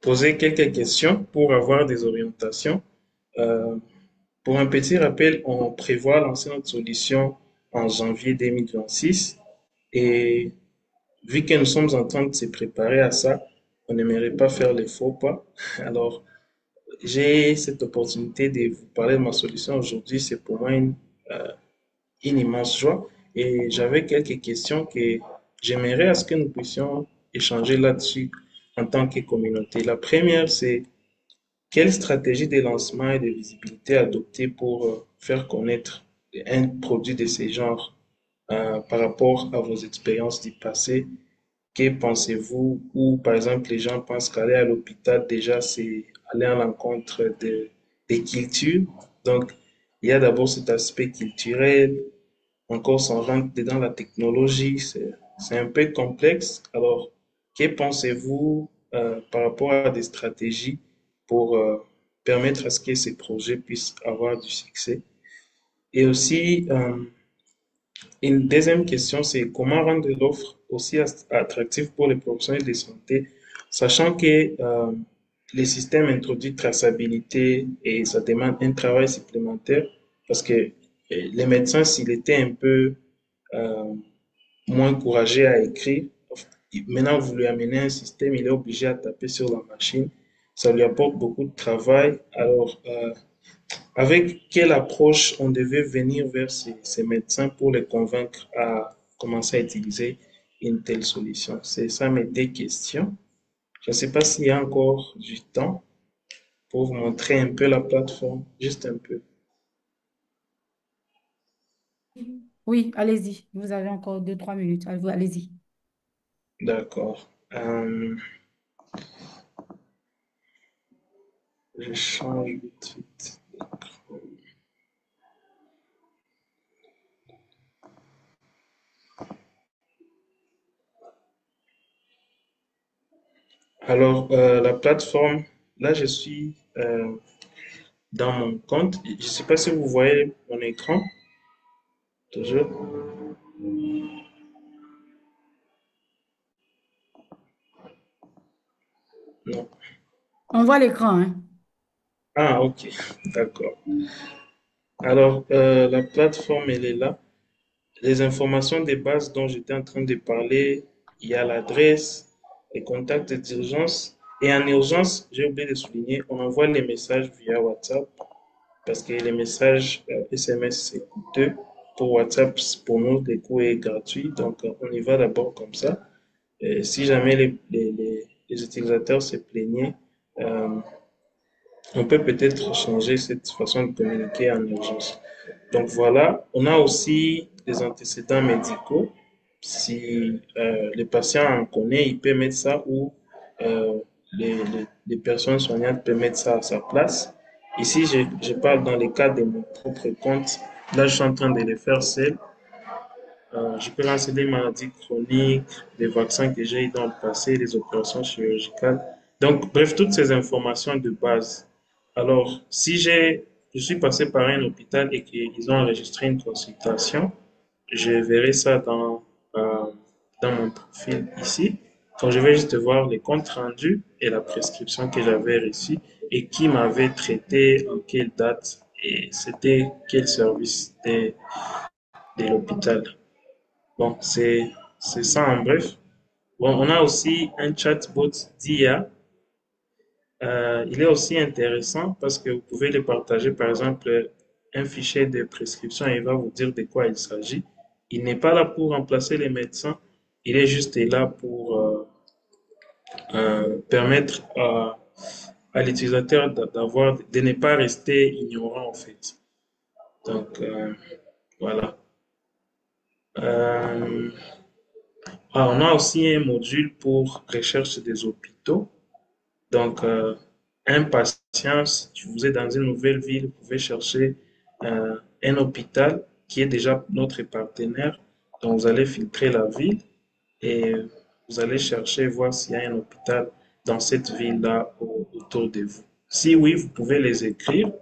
poser quelques questions pour avoir des orientations. Pour un petit rappel, on prévoit lancer notre solution en janvier 2026 et vu que nous sommes en train de se préparer à ça, on n'aimerait pas faire les faux pas. Alors, j'ai cette opportunité de vous parler de ma solution aujourd'hui. C'est pour moi une immense joie et j'avais quelques questions que j'aimerais à ce que nous puissions échanger là-dessus en tant que communauté. La première, c'est quelle stratégie de lancement et de visibilité adopter pour faire connaître un produit de ce genre par rapport à vos expériences du passé? Que pensez-vous? Ou par exemple, les gens pensent qu'aller à l'hôpital, déjà, c'est aller à l'encontre des cultures. Donc, il y a d'abord cet aspect culturel. Encore, sans rentrer dans la technologie, c'est un peu complexe. Alors, que pensez-vous par rapport à des stratégies pour permettre à ce que ces projets puissent avoir du succès? Et aussi, une deuxième question, c'est comment rendre l'offre aussi attractive pour les professionnels de santé, sachant que les systèmes introduits de traçabilité et ça demande un travail supplémentaire parce que les médecins, s'il était un peu euh, moins courageux à écrire, maintenant vous lui amenez un système, il est obligé à taper sur la machine, ça lui apporte beaucoup de travail. Alors, avec quelle approche on devait venir vers ces médecins pour les convaincre à commencer à utiliser une telle solution? C'est ça mes deux questions. Je ne sais pas s'il y a encore du temps pour vous montrer un peu la plateforme, juste un peu. Oui, allez-y. Vous avez encore 2, 3 minutes. Allez-y. D'accord. Je change vite vite. Alors, la plateforme, là, je suis dans mon compte. Je ne sais pas si vous voyez mon écran. Toujours. Non. On voit l'écran, hein? Ah, ok. D'accord. Alors, la plateforme, elle est là. Les informations des bases dont j'étais en train de parler, il y a l'adresse, les contacts d'urgence. Et en urgence, j'ai oublié de souligner, on envoie les messages via WhatsApp parce que les messages SMS, c'est coûteux. Pour WhatsApp, pour nous, le coût est gratuit. Donc, on y va d'abord comme ça. Et si jamais les utilisateurs se plaignaient, euh, on peut peut-être changer cette façon de communiquer en urgence. Donc voilà, on a aussi des antécédents médicaux. Si le patient en connaît, il peut mettre ça ou euh, les personnes soignantes peuvent mettre ça à sa place. Ici, je parle dans le cadre de mon propre compte. Là, je suis en train de le faire seul. Je peux renseigner des maladies chroniques, des vaccins que j'ai eu dans le passé, des opérations chirurgicales. Donc, bref, toutes ces informations de base. Alors, si je suis passé par un hôpital et qu'ils ont enregistré une consultation, je verrai ça dans mon profil ici. Donc, je vais juste voir les comptes rendus et la prescription que j'avais reçue et qui m'avait traité, en quelle date et c'était quel service de l'hôpital. Bon, c'est ça en bref. Bon, on a aussi un chatbot d'IA. Il est aussi intéressant parce que vous pouvez le partager, par exemple, un fichier de prescription et il va vous dire de quoi il s'agit. Il n'est pas là pour remplacer les médecins, il est juste là pour permettre à l'utilisateur de ne pas rester ignorant en fait. Donc, voilà. Euh, on a aussi un module pour recherche des hôpitaux. Donc, un patient, si vous êtes dans une nouvelle ville, vous pouvez chercher un hôpital qui est déjà notre partenaire. Donc, vous allez filtrer la ville et vous allez chercher, voir s'il y a un hôpital dans cette ville-là autour de vous. Si oui, vous pouvez les écrire,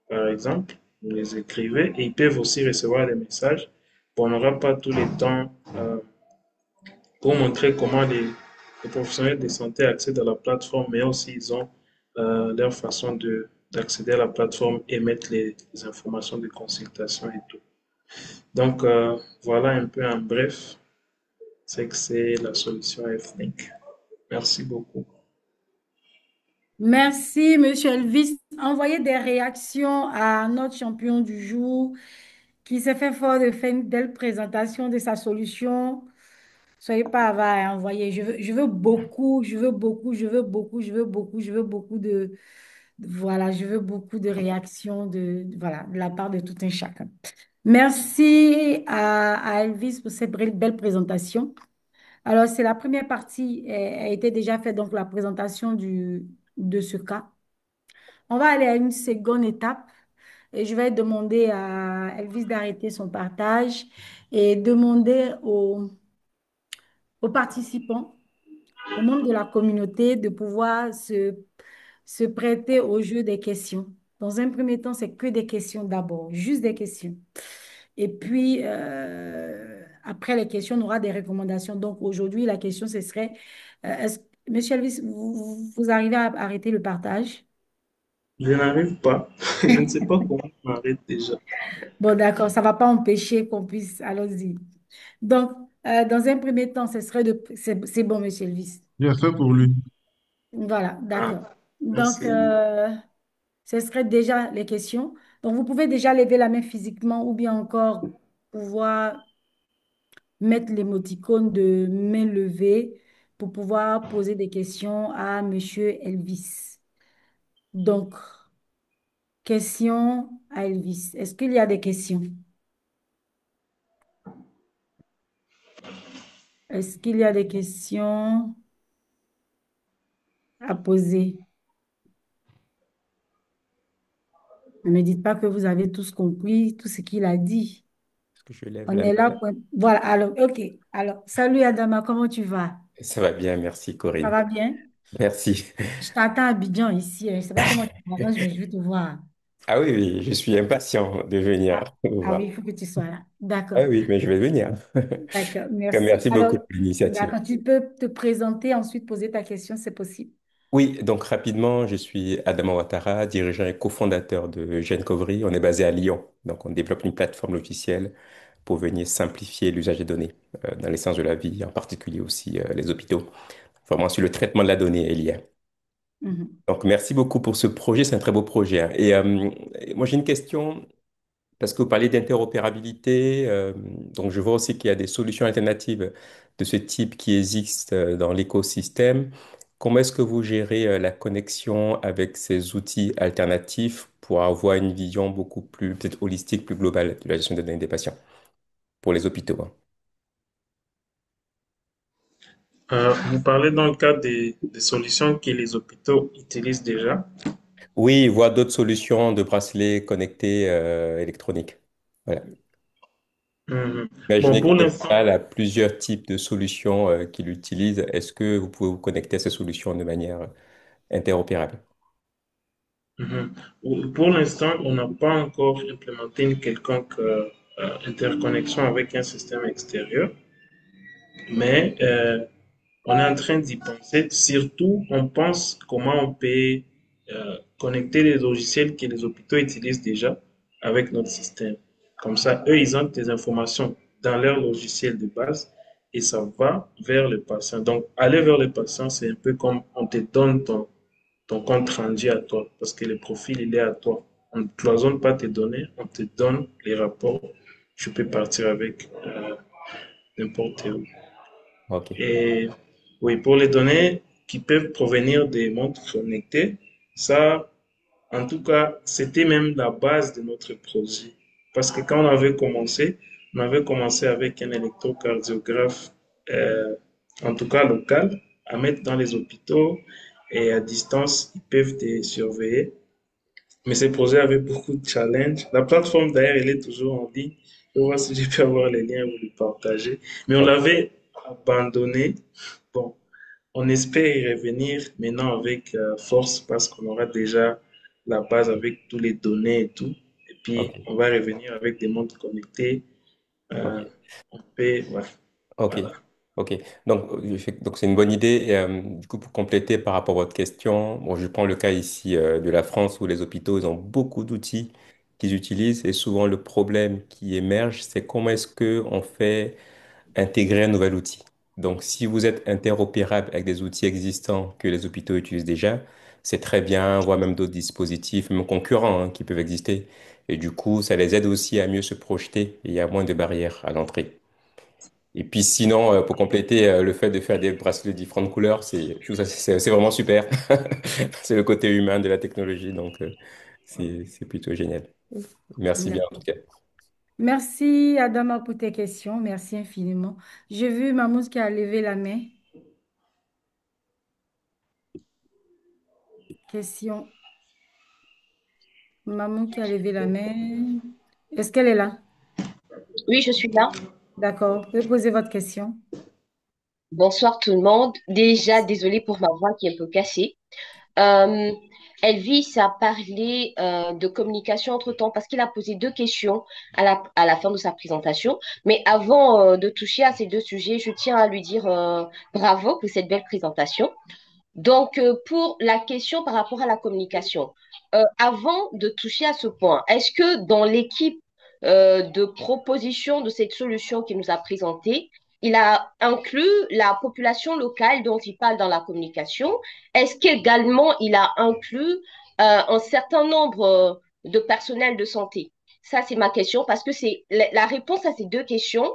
par exemple, vous les écrivez et ils peuvent aussi recevoir des messages. Bon, on n'aura pas tout le temps pour montrer comment les professionnels de santé accèdent à la plateforme, mais aussi ils ont leur façon d'accéder à la plateforme et mettre les informations de consultation et tout. Donc, voilà un peu en bref, c'est que c'est la solution F-Link. Merci beaucoup. Merci, Monsieur Elvis. Envoyez des réactions à notre champion du jour qui s'est fait fort de faire une belle présentation de sa solution. Soyez pas avare et envoyez. Je veux beaucoup, je veux beaucoup, je veux beaucoup, je veux beaucoup, je veux beaucoup voilà, je veux beaucoup de réactions voilà, de la part de tout un chacun. Merci à Elvis pour cette belle présentation. Alors, c'est la première partie, a été déjà faite, donc la présentation de ce cas. On va aller à une seconde étape et je vais demander à Elvis d'arrêter son partage et demander aux participants, aux membres de la communauté de pouvoir se prêter au jeu des questions. Dans un premier temps, c'est que des questions d'abord, juste des questions. Et puis, après les questions, on aura des recommandations. Donc, aujourd'hui, la question, ce serait, Monsieur Elvis, vous arrivez à arrêter le partage? Je n'arrive pas. Je ne sais pas comment on m'arrête déjà. Bon, d'accord, ça ne va pas empêcher qu'on puisse, allons-y. Donc, dans un premier temps, ce serait c'est bon, Monsieur Elvis. Bien fait pour lui. Voilà, d'accord. Ah, Donc, merci. ce serait déjà les questions. Donc, vous pouvez déjà lever la main physiquement ou bien encore pouvoir mettre l'émoticône de main levée pour pouvoir poser des questions à Monsieur Elvis. Donc, question à Elvis. Est-ce qu'il y a des questions? Est-ce qu'il y a des questions à poser? Ne me dites pas que vous avez tous compris tout ce qu'il a dit. Est-ce que je lève On la est là main? pour... Voilà, alors, OK. Alors, salut Adama, comment tu vas? Ça va bien, merci Ça Corinne. va bien? Merci. Je t'attends à Abidjan ici, hein. Je ne sais pas comment tu t'arranges, mais je veux te voir. Ah oui, oui, je suis impatient de venir Ah, vous ah oui, voir. il faut que tu sois là. D'accord. Ah oui, mais je vais venir. D'accord, Donc, merci. merci beaucoup Alors, de l'initiative. d'accord, tu peux te présenter, ensuite poser ta question, c'est possible. Oui, donc rapidement, je suis Adama Ouattara, dirigeant et cofondateur de Gencovery. On est basé à Lyon. Donc, on développe une plateforme logicielle pour venir simplifier l'usage des données dans les sciences de la vie, en particulier aussi les hôpitaux. Vraiment sur le traitement de la donnée est lié. Mhm. Donc, merci beaucoup pour ce projet. C'est un très beau projet, hein. Et moi, j'ai une question. Parce que vous parlez d'interopérabilité, donc je vois aussi qu'il y a des solutions alternatives de ce type qui existent dans l'écosystème. Comment est-ce que vous gérez la connexion avec ces outils alternatifs pour avoir une vision beaucoup plus peut-être holistique, plus globale de la gestion des données des patients pour les hôpitaux, hein? Vous parlez dans le cadre des solutions que les hôpitaux utilisent déjà. Oui, voir d'autres solutions de bracelets connectés électroniques. Voilà. Mhm. Bon, Imaginez pour qu'un l'instant, hôpital a plusieurs types de solutions qu'il utilise. Est-ce que vous pouvez vous connecter à ces solutions de manière interopérable? mhm. Pour l'instant, on n'a pas encore implémenté une quelconque interconnexion avec un système extérieur, mais on est en train d'y penser. Surtout, on pense comment on peut connecter les logiciels que les hôpitaux utilisent déjà avec notre système. Comme ça, eux, ils ont des informations dans leur logiciel de base et ça va vers le patient. Donc, aller vers le patient, c'est un peu comme on te donne ton compte rendu à toi parce que le profil, il est à toi. On ne cloisonne pas tes données, on te donne les rapports. Tu peux partir avec n'importe où. Ok, Et oui, pour les données qui peuvent provenir des montres connectées, ça, en tout cas, c'était même la base de notre projet. Parce que quand on avait commencé avec un électrocardiographe, en tout cas local, à mettre dans les hôpitaux et à distance, ils peuvent te surveiller. Mais ce projet avait beaucoup de challenges. La plateforme, d'ailleurs, elle est toujours en ligne. Je vais voir si je peux avoir les liens, vous les partager. Mais on ok, l'avait abandonné. Bon, on espère y revenir maintenant avec force parce qu'on aura déjà la base avec toutes les données et tout. Et puis, ok, on va revenir avec des montres connectées. ok, Euh, on peut, ouais, ok, voilà. ok. Donc, donc c'est une bonne idée. Et, du coup, pour compléter par rapport à votre question, bon, je prends le cas ici de la France où les hôpitaux, ils ont beaucoup d'outils qu'ils utilisent et souvent le problème qui émerge, c'est comment est-ce que on fait intégrer un nouvel outil. Donc, si vous êtes interopérable avec des outils existants que les hôpitaux utilisent déjà, c'est très bien, voire même d'autres dispositifs, même concurrents, hein, qui peuvent exister. Et du coup, ça les aide aussi à mieux se projeter et il y a moins de barrières à l'entrée. Et puis sinon, pour compléter, le fait de faire des bracelets de différentes couleurs, je trouve ça, c'est vraiment super. C'est le côté humain de la technologie, donc c'est plutôt génial. Merci bien en tout D'accord. cas. Merci, Adama, pour tes questions. Merci infiniment. J'ai vu Mamousse qui a levé la main. Question. Maman qui a levé la main. Est-ce qu'elle est là? Oui, je suis là. D'accord. Vous pouvez poser votre question. Bonsoir tout le monde. Déjà, désolée pour ma voix qui est un peu cassée. Euh, Elvis a parlé de communication entre-temps parce qu'il a posé deux questions à la fin de sa présentation. Mais avant de toucher à ces deux sujets, je tiens à lui dire bravo pour cette belle présentation. Donc, pour la question par rapport à la communication, avant de toucher à ce point, est-ce que dans l'équipe de proposition de cette solution qu'il nous a présentée, il a inclus la population locale dont il parle dans la communication? Est-ce qu'également il a inclus un certain nombre de personnels de santé? Ça, c'est ma question parce que c'est la réponse à ces deux questions.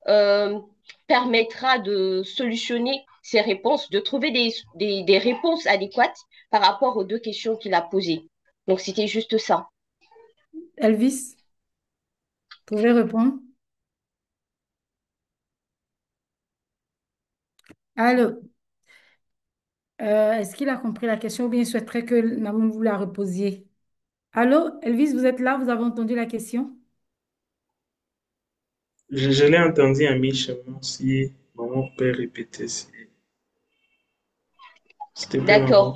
euh, Permettra de solutionner ces réponses, de trouver des réponses adéquates par rapport aux deux questions qu'il a posées. Donc, c'était juste ça. Elvis, vous pouvez répondre? Allô? Est-ce qu'il a compris la question ou bien il souhaiterait que maman vous la reposiez? Allô, Elvis, vous êtes là? Vous avez entendu la question? Je l'ai entendu à mi-chemin. Si maman peut répéter, s'il te plaît, maman. D'accord.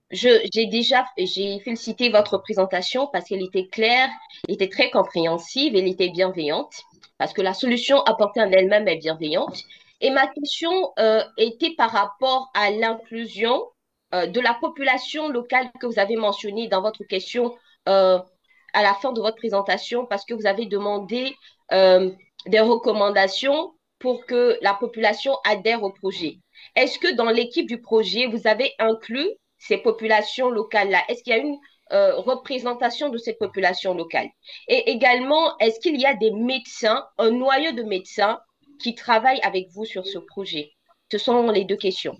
J'ai félicité votre présentation parce qu'elle était claire, elle était très compréhensive, elle était bienveillante, parce que la solution apportée en elle-même est bienveillante. Et ma question était par rapport à l'inclusion de la population locale que vous avez mentionnée dans votre question euh, à la fin de votre présentation, parce que vous avez demandé euh, des recommandations pour que la population adhère au projet. Est-ce que dans l'équipe du projet, vous avez inclus ces populations locales-là? Est-ce qu'il y a une représentation de cette population locale? Et également, est-ce qu'il y a des médecins, un noyau de médecins qui travaillent avec vous sur ce projet? Ce sont les deux questions.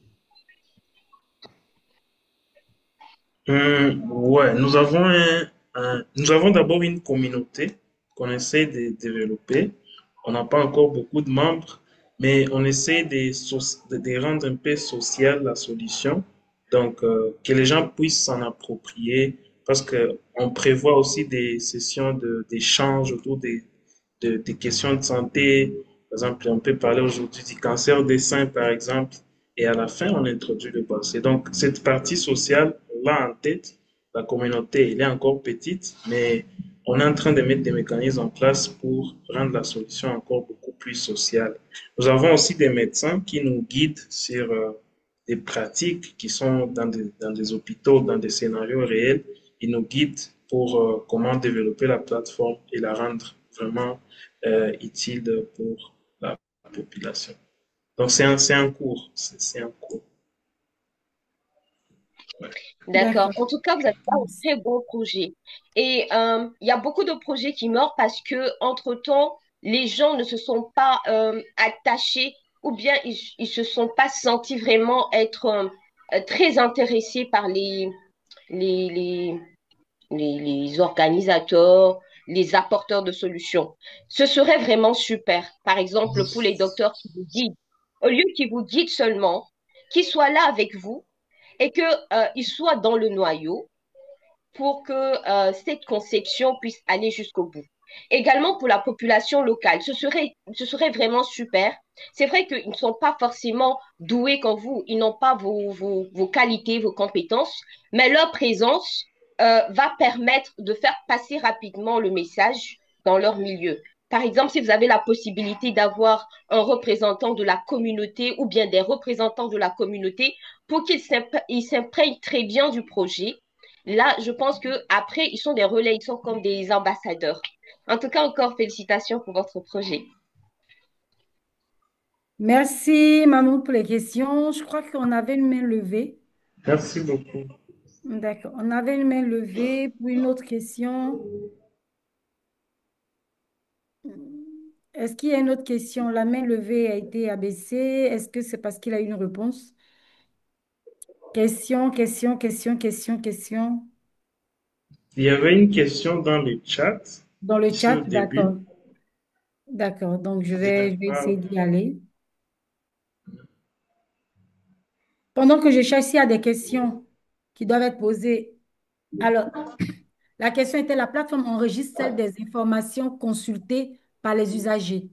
Ouais, nous avons d'abord une communauté qu'on essaie de développer. On n'a pas encore beaucoup de membres, mais on essaie de rendre un peu social la solution. Donc, que les gens puissent s'en approprier parce que on prévoit aussi des sessions d'échange autour des questions de santé. Par exemple, on peut parler aujourd'hui du cancer des seins, par exemple, et à la fin, on introduit le passé. Donc, cette partie sociale, on l'a en tête. La communauté, elle est encore petite, mais on est en train de mettre des mécanismes en place pour rendre la solution encore beaucoup plus sociale. Nous avons aussi des médecins qui nous guident sur des pratiques qui sont dans des hôpitaux, dans des scénarios réels. Ils nous guident pour comment développer la plateforme et la rendre vraiment utile pour la population. Donc, c'est un cours. C'est un cours. Ouais. D'accord. D'accord. En tout cas, vous avez un très bon projet. Et il y a beaucoup de projets qui meurent parce que, entre-temps, les gens ne se sont pas attachés ou bien ils se sont pas sentis vraiment être très intéressés par les, les, les organisateurs, les apporteurs de solutions. Ce serait vraiment super. Par exemple, pour les docteurs qui vous guident, au lieu qu'ils vous guident seulement, qu'ils soient là avec vous et qu'ils soient dans le noyau pour que cette conception puisse aller jusqu'au bout. Également pour la population locale, ce serait vraiment super. C'est vrai qu'ils ne sont pas forcément doués comme vous, ils n'ont pas vos qualités, vos compétences, mais leur présence va permettre de faire passer rapidement le message dans leur milieu. Par exemple, si vous avez la possibilité d'avoir un représentant de la communauté ou bien des représentants de la communauté pour qu'ils s'imprègnent très bien du projet, là, je pense que après, ils sont des relais, ils sont comme des ambassadeurs. En tout cas, encore félicitations pour votre projet. Merci, maman, pour les questions. Je crois qu'on avait une main levée. Merci beaucoup. D'accord. On avait une main levée pour une autre question. Est-ce qu'il y a une autre question? La main levée a été abaissée. Est-ce que c'est parce qu'il a eu une réponse? Question, question, question, question, question. Il y avait une question dans le chat, Dans le ici chat, au début. d'accord. D'accord, donc Je n'ai je vais pas. essayer d'y aller. Pendant que je cherche s'il y a des questions qui doivent être posées. Alors, la question était, la plateforme enregistre-t-elle des informations consultées par les usagers?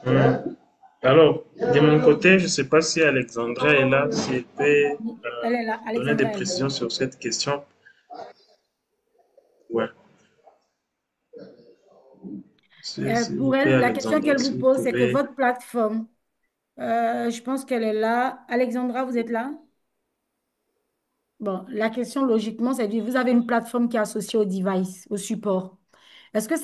Hmm. Alors, de mon côté, je ne sais pas si Alexandra est là, si elle peut Elle est là, donner des Alexandra, elle est là. précisions sur cette question. Ouais, s'il vous Pour plaît, elle, la question Alexandra, qu'elle si vous vous pose, c'est que pouvez. votre plateforme, je pense qu'elle est là. Alexandra, vous êtes là? Bon, la question logiquement, c'est de vous avez une plateforme qui est associée au device, au support. Est-ce que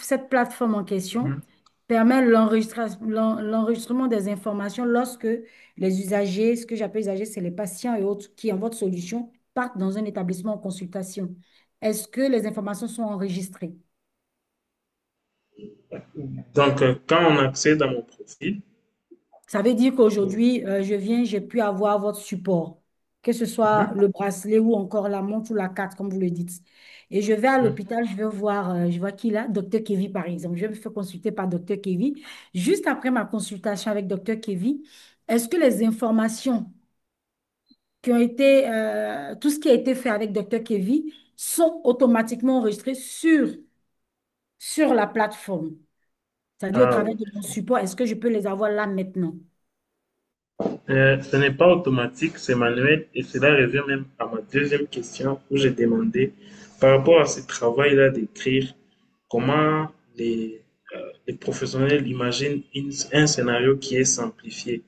cette plateforme en question Mhm. permet l'enregistrement des informations lorsque les usagers, ce que j'appelle usagers, c'est les patients et autres qui, en votre solution, partent dans un établissement en consultation? Est-ce que les informations sont enregistrées? Donc, quand on accède à mon profil, Ça veut dire qu'aujourd'hui, je viens, j'ai pu avoir votre support, que ce soit mhm, le bracelet ou encore la montre ou la carte, comme vous le dites. Et je vais à mhm. l'hôpital, je vais voir, je vois qui là, docteur Kevin, par exemple. Je vais me faire consulter par docteur Kevin. Juste après ma consultation avec docteur Kevin, est-ce que les informations qui ont été, tout ce qui a été fait avec docteur Kevin sont automatiquement enregistrées sur la plateforme? C'est-à-dire au Ah travers oui. de mon support, est-ce que je peux les avoir là maintenant? Ce n'est pas automatique, c'est manuel et cela revient même à ma deuxième question où j'ai demandé par rapport à ce travail-là d'écrire comment les professionnels imaginent un scénario qui est simplifié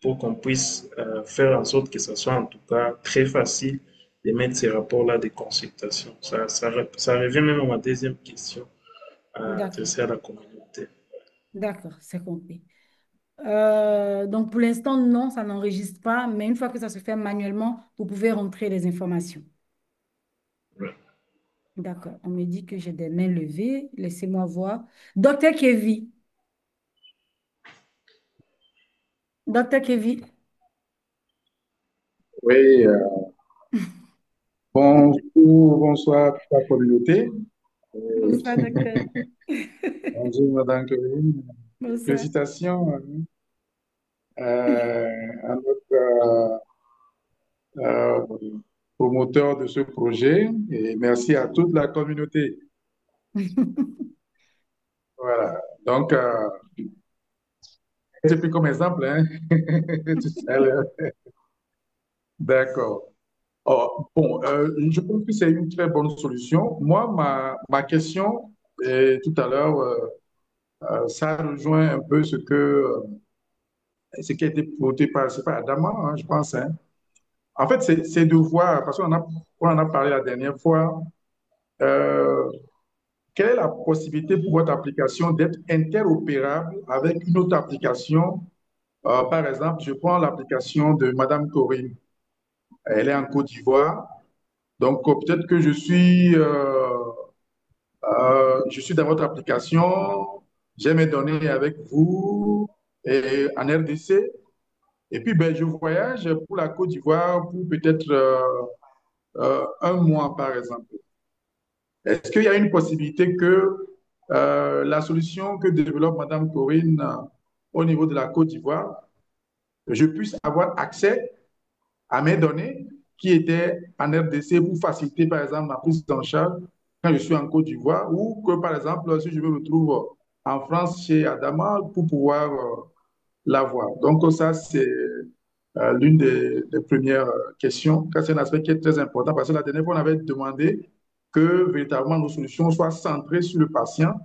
pour qu'on puisse faire en sorte que ce soit en tout cas très facile de mettre ces rapports-là de consultation. Ça revient même à ma deuxième question D'accord, adressée à la communauté. d'accord, c'est compris. Donc, pour l'instant, non, ça n'enregistre pas, mais une fois que ça se fait manuellement, vous pouvez rentrer les informations. Ouais. D'accord, on me dit que j'ai des mains levées. Laissez-moi voir. Docteur Kevin. Docteur Kevin. Oui, bonjour, bonsoir toute la communauté. Bonsoir, docteur. Bonjour, Madame Corinne. Bonsoir. Félicitations à notre euh, promoteur de ce projet et merci à toute la communauté. Voilà. Donc, j'ai pris comme exemple, hein, tout à l'heure. D'accord. Oh, bon, je pense que c'est une très bonne solution. Moi, ma question, tout à l'heure, ça rejoint un peu ce qui a été voté par, c'est pas Adama, hein, je pense. Hein. En fait, c'est de voir, parce on en a parlé la dernière fois, euh, quelle est la possibilité pour votre application d'être interopérable avec une autre application? Par exemple, je prends l'application de Madame Corinne. Elle est en Côte d'Ivoire. Donc, peut-être que je suis dans votre application, j'ai mes données avec vous et en RDC. Et puis, ben, je voyage pour la Côte d'Ivoire pour peut-être un mois, par exemple. Est-ce qu'il y a une possibilité que la solution que développe Madame Corinne au niveau de la Côte d'Ivoire, je puisse avoir accès à mes données qui étaient en RDC pour faciliter, par exemple, ma prise en charge quand je suis en Côte d'Ivoire ou que, par exemple, si je me retrouve en France chez Adama pour pouvoir l'avoir. Donc, ça, c'est l'une des premières questions. C'est un aspect qui est très important parce que la dernière fois, on avait demandé que véritablement nos solutions soient centrées sur le patient.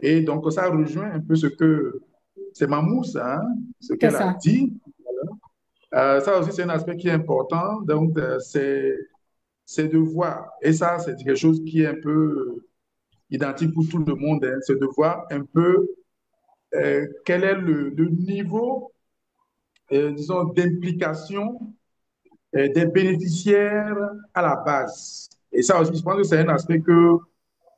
Et donc, ça rejoint un peu ce que c'est Mamousse, hein, ce C'est qu'elle a ça. dit. Ça aussi, c'est un aspect qui est important. Donc, c'est de voir. Et ça, c'est quelque chose qui est un peu identique pour tout le monde. Hein, c'est de voir un peu quel est le niveau, disons, d'implication des bénéficiaires à la base. Et ça aussi, je pense que c'est un aspect que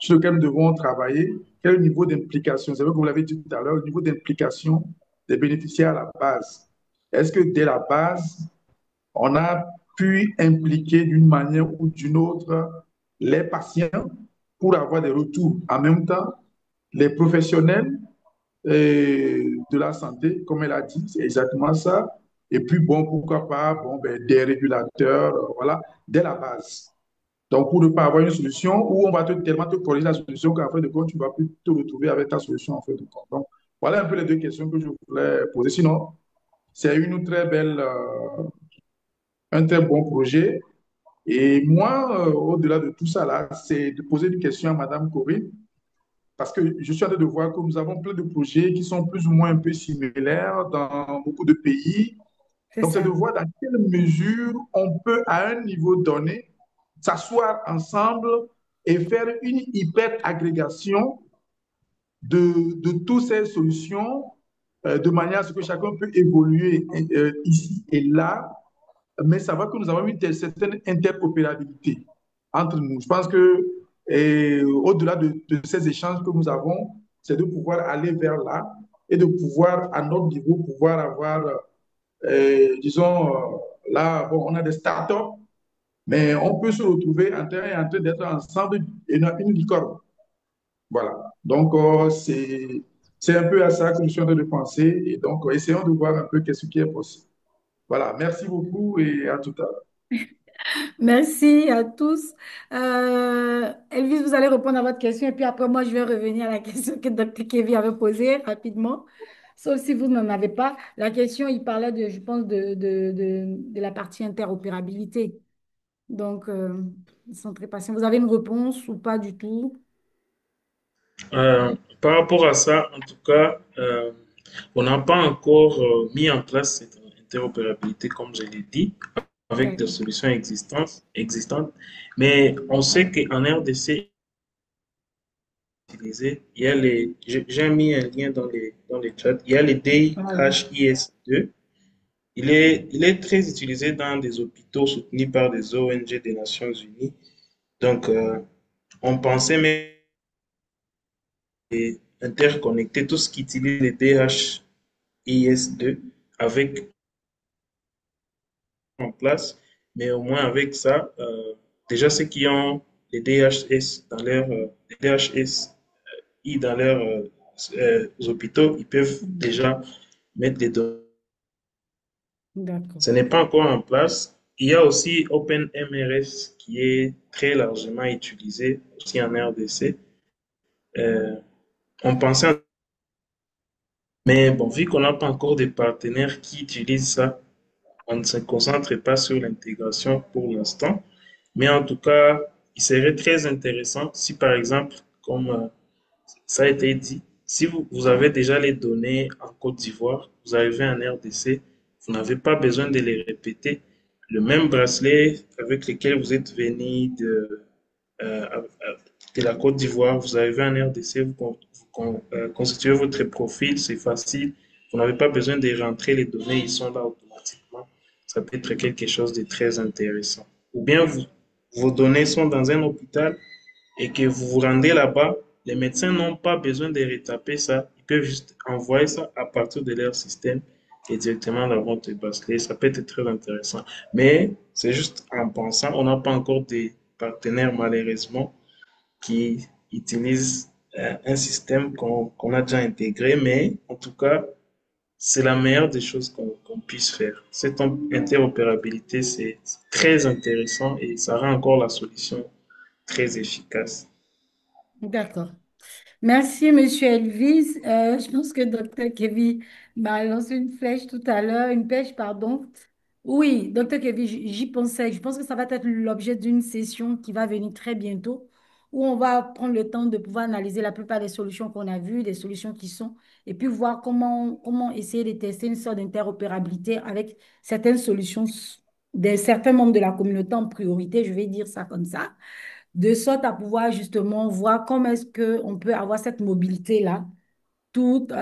sur lequel nous devons travailler. Quel est le niveau d'implication? C'est vrai que vous l'avez dit tout à l'heure, le niveau d'implication des bénéficiaires à la base. Est-ce que dès la base, on a pu impliquer d'une manière ou d'une autre les patients pour avoir des retours? En même temps, les professionnels de la santé, comme elle a dit, c'est exactement ça. Et puis, bon, pourquoi pas, bon, ben, des régulateurs, voilà, dès la base. Donc, pour ne pas avoir une solution où on va tellement te corriger la solution qu'en fin de compte, tu ne vas plus te retrouver avec ta solution en fin de compte. Donc, voilà un peu les deux questions que je voulais poser. Sinon, c'est une très belle, un très bon projet. Et moi, au-delà de tout ça, là, c'est de poser une question à Madame Corinne, parce que je suis en train de voir que nous avons plein de projets qui sont plus ou moins un peu similaires dans beaucoup de pays. C'est Donc, c'est ça. de voir dans quelle mesure on peut, à un niveau donné, s'asseoir ensemble et faire une hyper-agrégation de toutes ces solutions de manière à ce que chacun peut évoluer ici et là, mais ça va que nous avons une certaine interopérabilité entre nous. Je pense que au-delà de ces échanges que nous avons, c'est de pouvoir aller vers là et de pouvoir, à notre niveau, pouvoir avoir, disons, là, bon, on a des startups, mais on peut se retrouver en train d'être ensemble et une licorne. Voilà. Donc, c'est un peu à ça que je suis en train de penser. Et donc, essayons de voir un peu qu'est-ce qui est possible. Voilà. Merci beaucoup et à tout à l'heure. Merci à tous. Elvis, vous allez répondre à votre question et puis après, moi, je vais revenir à la question que Dr. Kevin avait posée rapidement. Sauf si vous n'en avez pas. La question, il parlait de, je pense, de la partie interopérabilité. Donc, ils sont très patients. Vous avez une réponse ou pas du tout? Par rapport à ça, en tout cas, on n'a pas encore mis en place cette interopérabilité, comme je l'ai dit, avec des D'accord. solutions existantes. Mais on sait qu'en RDC, il y a j'ai mis un lien dans les chats, il y a les Ah oui. DHIS2. Il est très utilisé dans des hôpitaux soutenus par des ONG des Nations Unies. Donc, on pensait même interconnecter tout ce qui utilise les DHIS2 avec en place, mais au moins avec ça, déjà ceux qui ont les DHS dans leur les DHSI dans leurs hôpitaux, ils peuvent déjà mettre des données. D'accord. Ce n'est pas encore en place. Il y a aussi OpenMRS qui est très largement utilisé aussi en RDC. Euh, on pensait, mais bon, vu qu'on n'a pas encore de partenaires qui utilisent ça, on ne se concentre pas sur l'intégration pour l'instant. Mais en tout cas, il serait très intéressant si, par exemple, comme ça a été dit, si vous avez déjà les données en Côte d'Ivoire, vous arrivez en RDC, vous n'avez pas besoin de les répéter. Le même bracelet avec lequel vous êtes venu de la Côte d'Ivoire, vous arrivez en RDC, constituez votre profil, c'est facile. Vous n'avez pas besoin de rentrer les données, ils sont là automatiquement. Ça peut être quelque chose de très intéressant. Ou bien vos données sont dans un hôpital et que vous vous rendez là-bas, les médecins n'ont pas besoin de retaper ça. Ils peuvent juste envoyer ça à partir de leur système et directement dans votre bracelet. Ça peut être très intéressant. Mais c'est juste en pensant, on n'a pas encore des partenaires malheureusement qui utilisent un système qu'on a déjà intégré, mais en tout cas, c'est la meilleure des choses qu'on puisse faire. Cette interopérabilité, c'est très intéressant et ça rend encore la solution très efficace. D'accord. Merci, Monsieur Elvis. Je pense que Dr. Kevin m'a lancé une flèche tout à l'heure, une pêche, pardon. Oui, Dr. Kevin, j'y pensais. Je pense que ça va être l'objet d'une session qui va venir très bientôt, où on va prendre le temps de pouvoir analyser la plupart des solutions qu'on a vues, des solutions qui sont, et puis voir comment essayer de tester une sorte d'interopérabilité avec certaines solutions de certains membres de la communauté en priorité, je vais dire ça comme ça, de sorte à pouvoir justement voir comment est-ce qu'on peut avoir cette mobilité-là, toute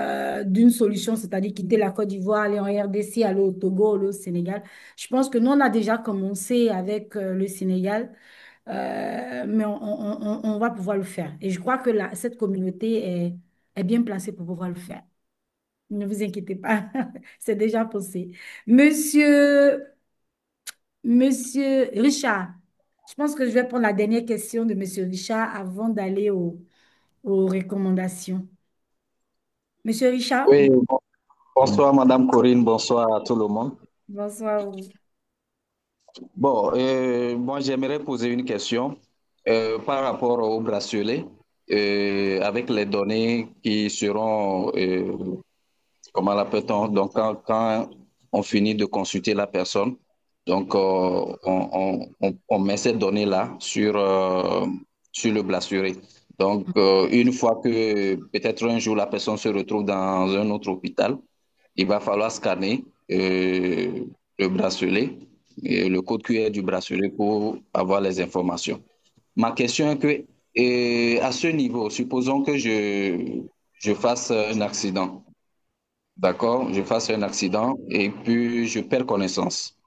d'une solution, c'est-à-dire quitter la Côte d'Ivoire, aller en RDC, aller au Togo, aller au Sénégal. Je pense que nous, on a déjà commencé avec le Sénégal. Mais on va pouvoir le faire. Et je crois que cette communauté est bien placée pour pouvoir le faire. Ne vous inquiétez pas, c'est déjà passé. Monsieur, Monsieur Richard, je pense que je vais prendre la dernière question de Monsieur Richard avant d'aller aux recommandations. Monsieur Richard, Oui, bonsoir Madame Corinne, bonsoir à tout le monde. bonsoir. Bon, moi j'aimerais poser une question par rapport au bracelet avec les données qui seront, comment l'appelle-t-on, donc quand on finit de consulter la personne, donc on met ces données-là sur le bracelet. Donc une fois que peut-être un jour la personne se retrouve dans un autre hôpital, il va falloir scanner le bracelet et le code QR du bracelet pour avoir les informations. Ma question est que, à ce niveau, supposons que je fasse un accident, d'accord? Je fasse un accident et puis je perds connaissance.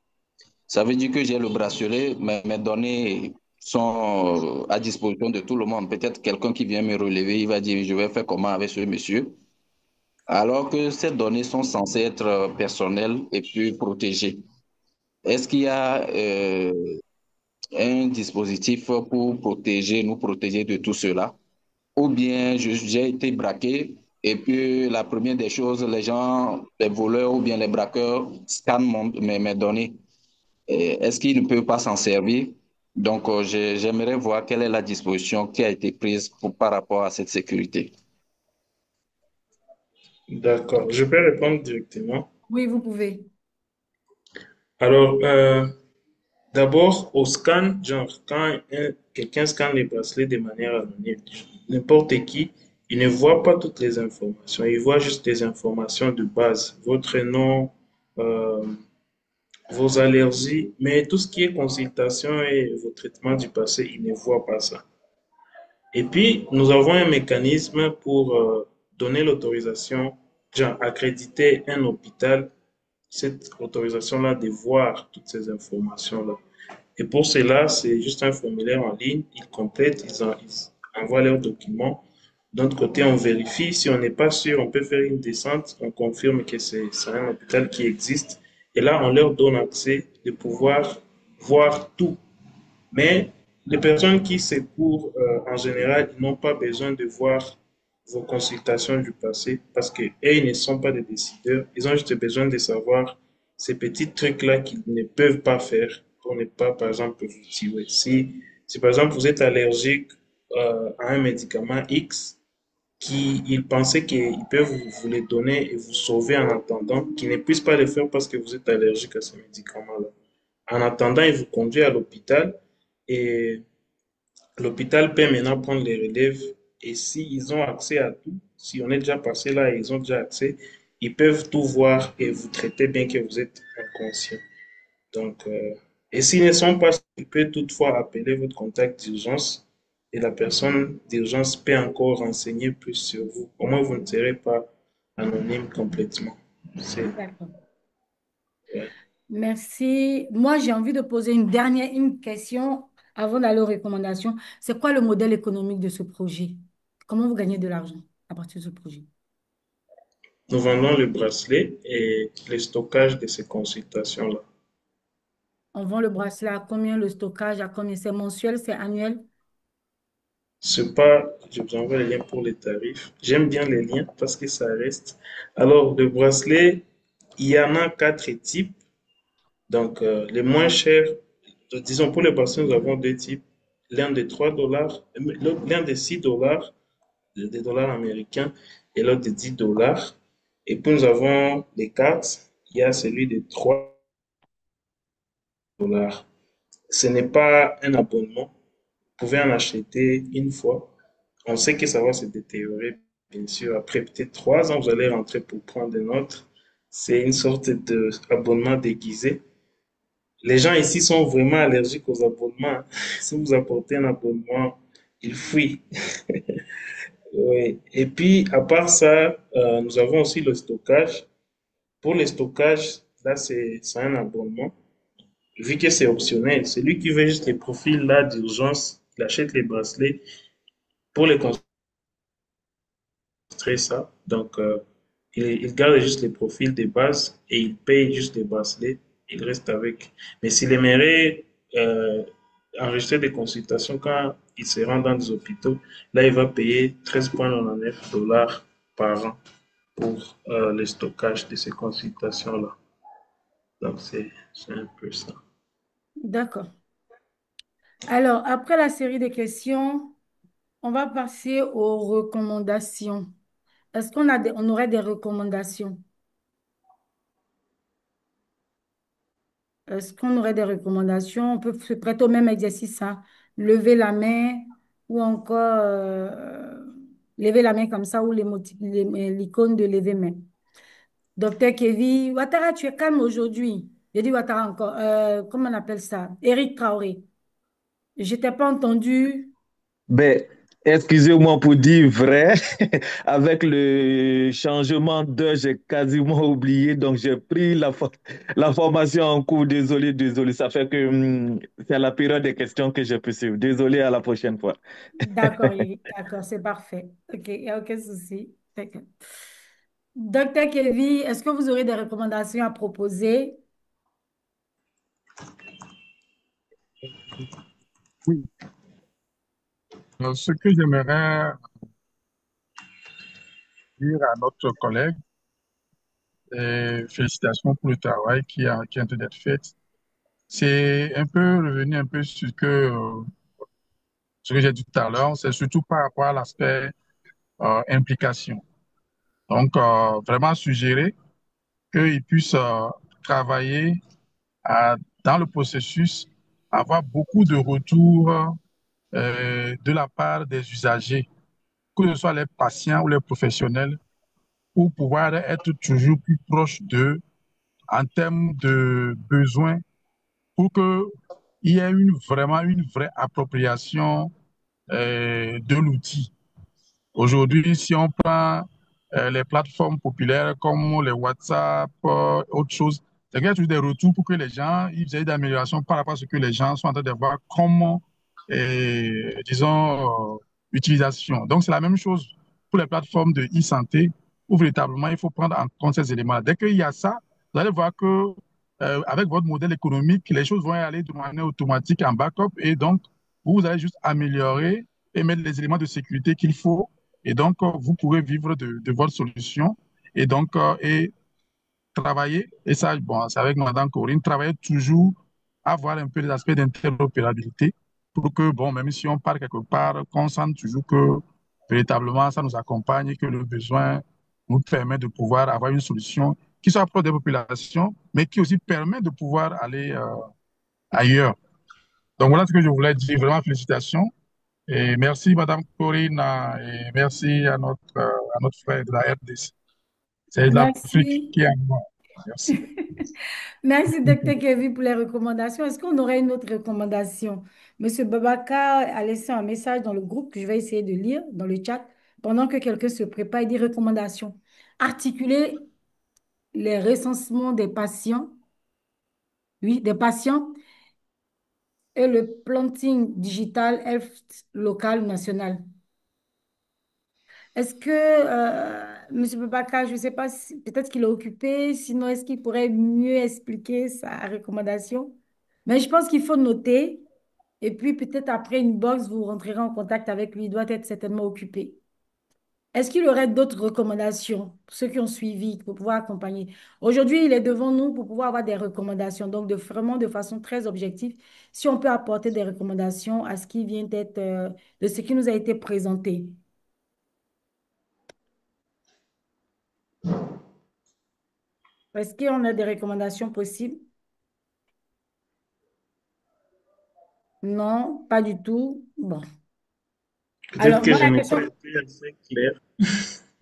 Ça veut dire que j'ai le bracelet, mais mes données sont à disposition de tout le monde. Peut-être quelqu'un qui vient me relever, il va dire, je vais faire comment avec ce monsieur? Alors que ces données sont censées être personnelles et plus protégées. Est-ce qu'il y a un dispositif pour nous protéger de tout cela? Ou bien j'ai été braqué et puis la première des choses, les gens, les voleurs ou bien les braqueurs scannent mes données. Est-ce qu'ils ne peuvent pas s'en servir? Donc, j'aimerais voir quelle est la disposition qui a été prise par rapport à cette sécurité. D'accord, je peux répondre directement. Oui, vous pouvez. Alors, d'abord, au scan, genre, quand quelqu'un scanne les bracelets de manière anonyme, n'importe qui, il ne voit pas toutes les informations, il voit juste des informations de base, votre nom, euh, vos allergies, mais tout ce qui est consultation et vos traitements du passé, il ne voit pas ça. Et puis, nous avons un mécanisme pour donner l'autorisation, genre accréditer un hôpital, cette autorisation-là de voir toutes ces informations-là. Et pour cela, c'est juste un formulaire en ligne, ils complètent, ils envoient leurs documents. D'un autre côté, on vérifie. Si on n'est pas sûr, on peut faire une descente, on confirme que c'est un hôpital qui existe. Et là, on leur donne accès de pouvoir voir tout. Mais les personnes qui secourent, en général, ils n'ont pas besoin de voir vos consultations du passé parce que ils ne sont pas des décideurs. Ils ont juste besoin de savoir ces petits trucs-là qu'ils ne peuvent pas faire pour ne pas, par exemple, vous tuer. Si par exemple, vous êtes allergique à un médicament X, ils pensaient qu'ils peuvent vous les donner et vous sauver en attendant, qu'ils ne puissent pas le faire parce que vous êtes allergique à ce médicament-là. En attendant, ils vous conduisent à l'hôpital et l'hôpital peut maintenant prendre les relèves et s'ils ont accès à tout, si on est déjà passé là et ils ont déjà accès, ils peuvent tout voir et vous traiter bien que vous êtes inconscient. Donc, et s'ils ne sont pas, ils peuvent toutefois appeler votre contact d'urgence et la personne d'urgence peut encore renseigner plus sur vous. Au moins, vous ne serez pas anonyme complètement. D'accord. Merci. Moi, j'ai envie de poser une question avant d'aller aux recommandations. C'est quoi le modèle économique de ce projet? Comment vous gagnez de l'argent à partir de ce projet? Nous vendons le bracelet et le stockage de ces consultations-là. On vend le bracelet à combien, le stockage à combien? C'est mensuel, c'est annuel? C'est pas, je vous envoie les liens pour les tarifs. J'aime bien les liens parce que ça reste. Alors, le bracelet, il y en a quatre types. Donc, les moins chers, disons pour les bracelets, nous avons deux types. L'un de 3 dollars, l'un de 6 dollars, des dollars américains, et l'autre de 10 dollars. Et puis, nous avons les cartes. Il y a celui de 3 dollars. Ce n'est pas un abonnement. Vous pouvez en acheter une fois. On sait que ça va se détériorer, bien sûr. Après peut-être 3 ans, vous allez rentrer pour prendre un autre. C'est une sorte d'abonnement déguisé. Les gens ici sont vraiment allergiques aux abonnements. Si vous apportez un abonnement, ils fuient. Oui. Et puis, à part ça, nous avons aussi le stockage. Pour le stockage, là, c'est un abonnement. vu que c'est optionnel. Celui qui veut juste les profils là d'urgence, il achète les bracelets pour les construire ça. Donc, il garde juste les profils de base et il paye juste les bracelets. Il reste avec. Mais s'il aimerait enregistrer des consultations quand il se rend dans des hôpitaux, là, il va payer 13,99 $ par an pour le stockage de ces consultations-là. Donc, c'est un peu ça. D'accord. Alors, après la série de questions, on va passer aux recommandations. Est-ce on aurait des recommandations? Est-ce qu'on aurait des recommandations? On peut se prêter au même exercice, hein. Lever la main ou encore lever la main comme ça ou l'icône de lever main. Docteur Kevin, Ouattara, tu es calme aujourd'hui. J'ai dit Ouattara encore. Comment on appelle ça? Éric Traoré. Je t'ai pas entendu. Ben, excusez-moi pour dire vrai, avec le changement d'heure, j'ai quasiment oublié, donc j'ai pris la formation en cours. Désolé, désolé. Ça fait que c'est à la période des questions que j'ai pu suivre. Désolé, à la prochaine fois. D'accord, Éric. D'accord, c'est parfait. OK, il n'y a aucun souci. D'accord. Docteur Kevin, est-ce que vous aurez des recommandations à proposer? Oui. Ce que j'aimerais dire à notre collègue, et félicitations pour le travail qui est en train d'être fait. C'est un peu revenu un peu sur ce que j'ai dit tout à l'heure, c'est surtout par rapport à l'aspect implication. Donc, vraiment suggérer qu'ils puissent travailler dans le processus, avoir beaucoup de retours de la part des usagers, que ce soit les patients ou les professionnels, pour pouvoir être toujours plus proche d'eux en termes de besoins, pour qu'il y ait vraiment une vraie appropriation de l'outil. Aujourd'hui, si on prend les plateformes populaires comme les WhatsApp, autre chose, c'est qu'il y a toujours des retours pour que les gens, ils aient des améliorations par rapport à ce que les gens sont en train de voir comme, disons, utilisation. Donc, c'est la même chose pour les plateformes de e-santé, où véritablement, il faut prendre en compte ces éléments. Dès qu'il y a ça, vous allez voir que avec votre modèle économique, les choses vont aller de manière automatique en backup et donc, vous allez juste améliorer et mettre les éléments de sécurité qu'il faut et donc, vous pourrez vivre de votre solution et donc, et travailler, et ça, bon, c'est avec Madame Corinne, travailler toujours à avoir un peu des aspects d'interopérabilité pour que, bon, même si on part quelque part, qu'on sente toujours que véritablement ça nous accompagne et que le besoin nous permet de pouvoir avoir une solution qui soit proche des populations, mais qui aussi permet de pouvoir aller ailleurs. Donc, voilà ce que je voulais dire. Vraiment, félicitations. Et merci, Madame Corinne, et merci à notre frère de la RDC. C'est de l'Afrique Merci. qui est en moi. Merci. Merci, Docteur Kevin, pour les recommandations. Est-ce qu'on aurait une autre recommandation? Monsieur Babacar a laissé un message dans le groupe que je vais essayer de lire dans le chat pendant que quelqu'un se prépare. Il dit recommandations. Articuler les recensements des patients, oui, des patients et le planting digital health local ou national. Est-ce que, Monsieur Babacar, je ne sais pas, peut-être qu'il est occupé, sinon est-ce qu'il pourrait mieux expliquer sa recommandation? Mais je pense qu'il faut noter, et puis peut-être après une box, vous rentrerez en contact avec lui, il doit être certainement occupé. Est-ce qu'il y aurait d'autres recommandations pour ceux qui ont suivi, pour pouvoir accompagner? Aujourd'hui, il est devant nous pour pouvoir avoir des recommandations, donc vraiment de façon très objective, si on peut apporter des recommandations à ce qui vient d'être, de ce qui nous a été présenté. Est-ce qu'on a des recommandations possibles? Non, pas du tout. Bon. Peut-être Alors, que moi, je la n'ai question... pas été assez clair.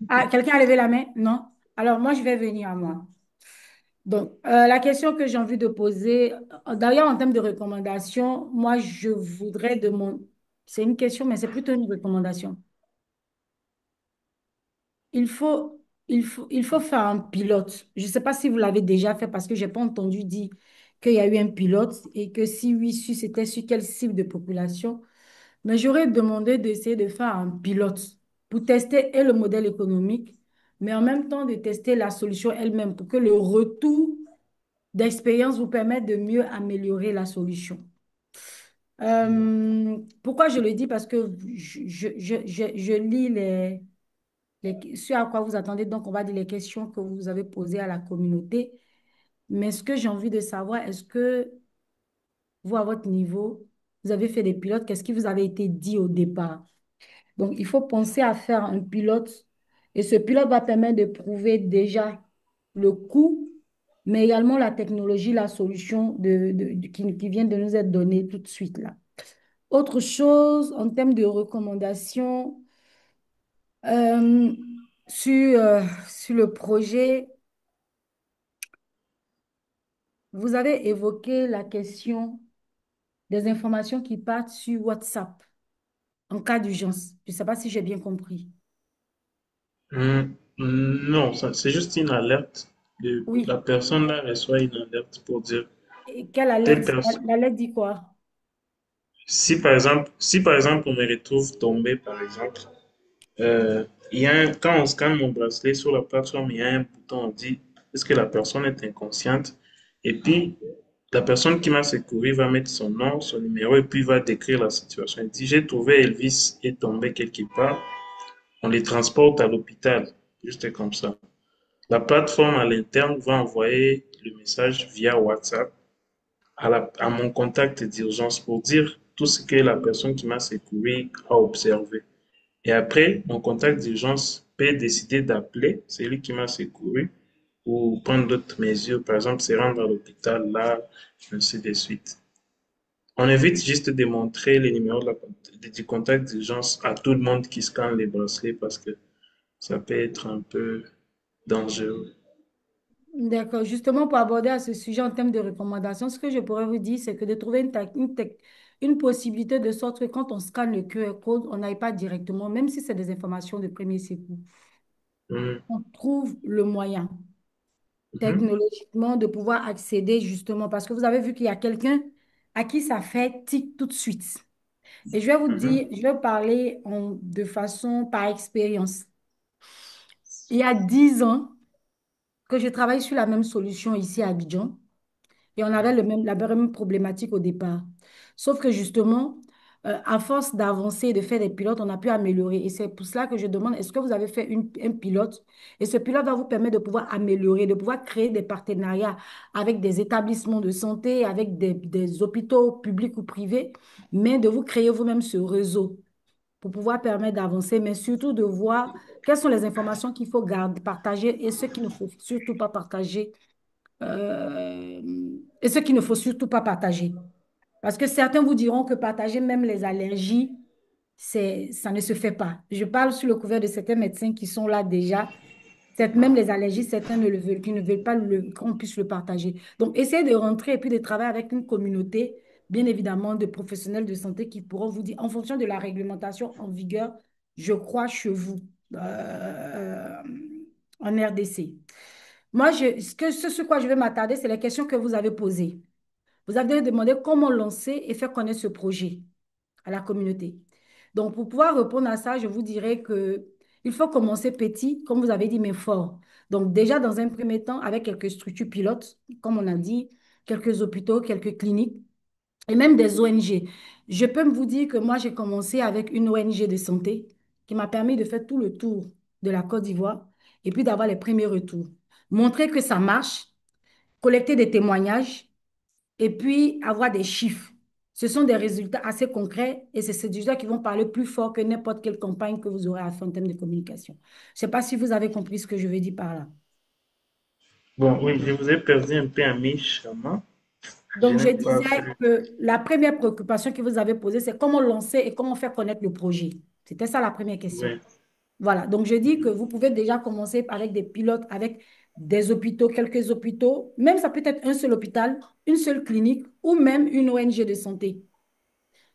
Ah, quelqu'un a levé la main? Non? Alors, moi, je vais venir à moi. Donc, la question que j'ai envie de poser, d'ailleurs, en termes de recommandations, moi, je voudrais de mon... C'est une question, mais c'est plutôt une recommandation. Il faut faire un pilote. Je ne sais pas si vous l'avez déjà fait parce que je n'ai pas entendu dire qu'il y a eu un pilote et que si oui, si c'était sur quelle cible de population. Mais j'aurais demandé d'essayer de faire un pilote pour tester et le modèle économique, mais en même temps de tester la solution elle-même pour que le retour d'expérience vous permette de mieux améliorer la solution. Pourquoi je le dis? Parce que je lis ce à quoi vous attendez, donc on va dire les questions que vous avez posées à la communauté. Mais ce que j'ai envie de savoir, est-ce que vous, à votre niveau, vous avez fait des pilotes? Qu'est-ce qui vous avait été dit au départ? Donc, il faut penser à faire un pilote et ce pilote va permettre de prouver déjà le coût, mais également la technologie, la solution qui vient de nous être donnée tout de suite là. Autre chose, en termes de recommandations, euh, sur le projet, vous avez évoqué la question des informations qui partent sur WhatsApp en cas d'urgence. Je ne sais pas si j'ai bien compris. Non, c'est juste une alerte. La Oui. personne là reçoit une alerte pour dire Et quelle telle alerte? personne. L'alerte dit quoi? Si par exemple on me retrouve tombé, par exemple, il y a quand on scanne mon bracelet sur la plateforme, il y a un bouton, on dit est-ce que la personne est inconsciente? Et puis, la personne qui m'a secouru va mettre son nom, son numéro et puis va décrire la situation. Il dit j'ai trouvé Elvis est tombé quelque part, on les transporte à l'hôpital, juste comme ça. La plateforme à l'interne va envoyer le message via WhatsApp à mon contact d'urgence pour dire tout ce que la personne qui m'a secouru a observé. Et après, mon contact d'urgence peut décider d'appeler celui qui m'a secouru ou prendre d'autres mesures, par exemple se rendre à l'hôpital là, ainsi de suite. On évite juste de montrer les numéros du contact d'urgence à tout le monde qui scanne les bracelets parce que ça peut être un peu dangereux. D'accord. Justement, pour aborder à ce sujet en termes de recommandations, ce que je pourrais vous dire, c'est que de trouver une possibilité de sorte que quand on scanne le QR code, on n'aille pas directement, même si c'est des informations de premier secours. Mhm. On trouve le moyen Mhm. technologiquement de pouvoir accéder justement, parce que vous avez vu qu'il y a quelqu'un à qui ça fait tic tout de suite. Et je vais vous Mhm. dire, je vais parler de façon par expérience. Il y a 10 ans que je travaille sur la même solution ici à Abidjan. Et on avait la même problématique au départ. Sauf que justement, à force d'avancer et de faire des pilotes, on a pu améliorer. Et c'est pour cela que je demande, est-ce que vous avez fait un pilote? Et ce pilote va vous permettre de pouvoir améliorer, de pouvoir créer des partenariats avec des établissements de santé, avec des hôpitaux publics ou privés, mais de vous créer vous-même ce réseau pour pouvoir permettre d'avancer, mais surtout de voir quelles sont les informations qu'il faut garder, partager et ce qu'il ne faut surtout pas partager euh, et ce qu'il ne faut surtout pas partager. Parce que certains vous diront que partager même les allergies, ça ne se fait pas. Je parle sous le couvert de certains médecins qui sont là déjà. Même les allergies, certains ne le veulent, qui ne veulent pas qu'on puisse le partager. Donc, essayez de rentrer et puis de travailler avec une communauté, bien évidemment, de professionnels de santé qui pourront vous dire, en fonction de la réglementation en vigueur, je crois chez vous, en RDC. Moi, ce sur quoi je vais m'attarder, c'est les questions que vous avez posées. Vous avez demandé comment lancer et faire connaître ce projet à la communauté. Donc, pour pouvoir répondre à ça, je vous dirais que il faut commencer petit, comme vous avez dit, mais fort. Donc, déjà, dans un premier temps, avec quelques structures pilotes, comme on a dit, quelques hôpitaux, quelques cliniques et même des ONG. Je peux vous dire que moi, j'ai commencé avec une ONG de santé qui m'a permis de faire tout le tour de la Côte d'Ivoire et puis d'avoir les premiers retours. Montrer que ça marche, collecter des témoignages et puis avoir des chiffres. Ce sont des résultats assez concrets et c'est ces résultats qui vont parler plus fort que n'importe quelle campagne que vous aurez à faire en termes de communication. Je ne sais pas si vous avez compris ce que je veux dire par là. Bon, oui, je vous ai perdu un peu à mi-chemin. Je Donc, je n'ai pas disais pu. que la première préoccupation que vous avez posée, c'est comment lancer et comment faire connaître le projet. C'était ça la première question. Oui. Voilà, donc je dis que vous pouvez déjà commencer avec des pilotes, avec des hôpitaux, quelques hôpitaux, même ça peut être un seul hôpital, une seule clinique ou même une ONG de santé.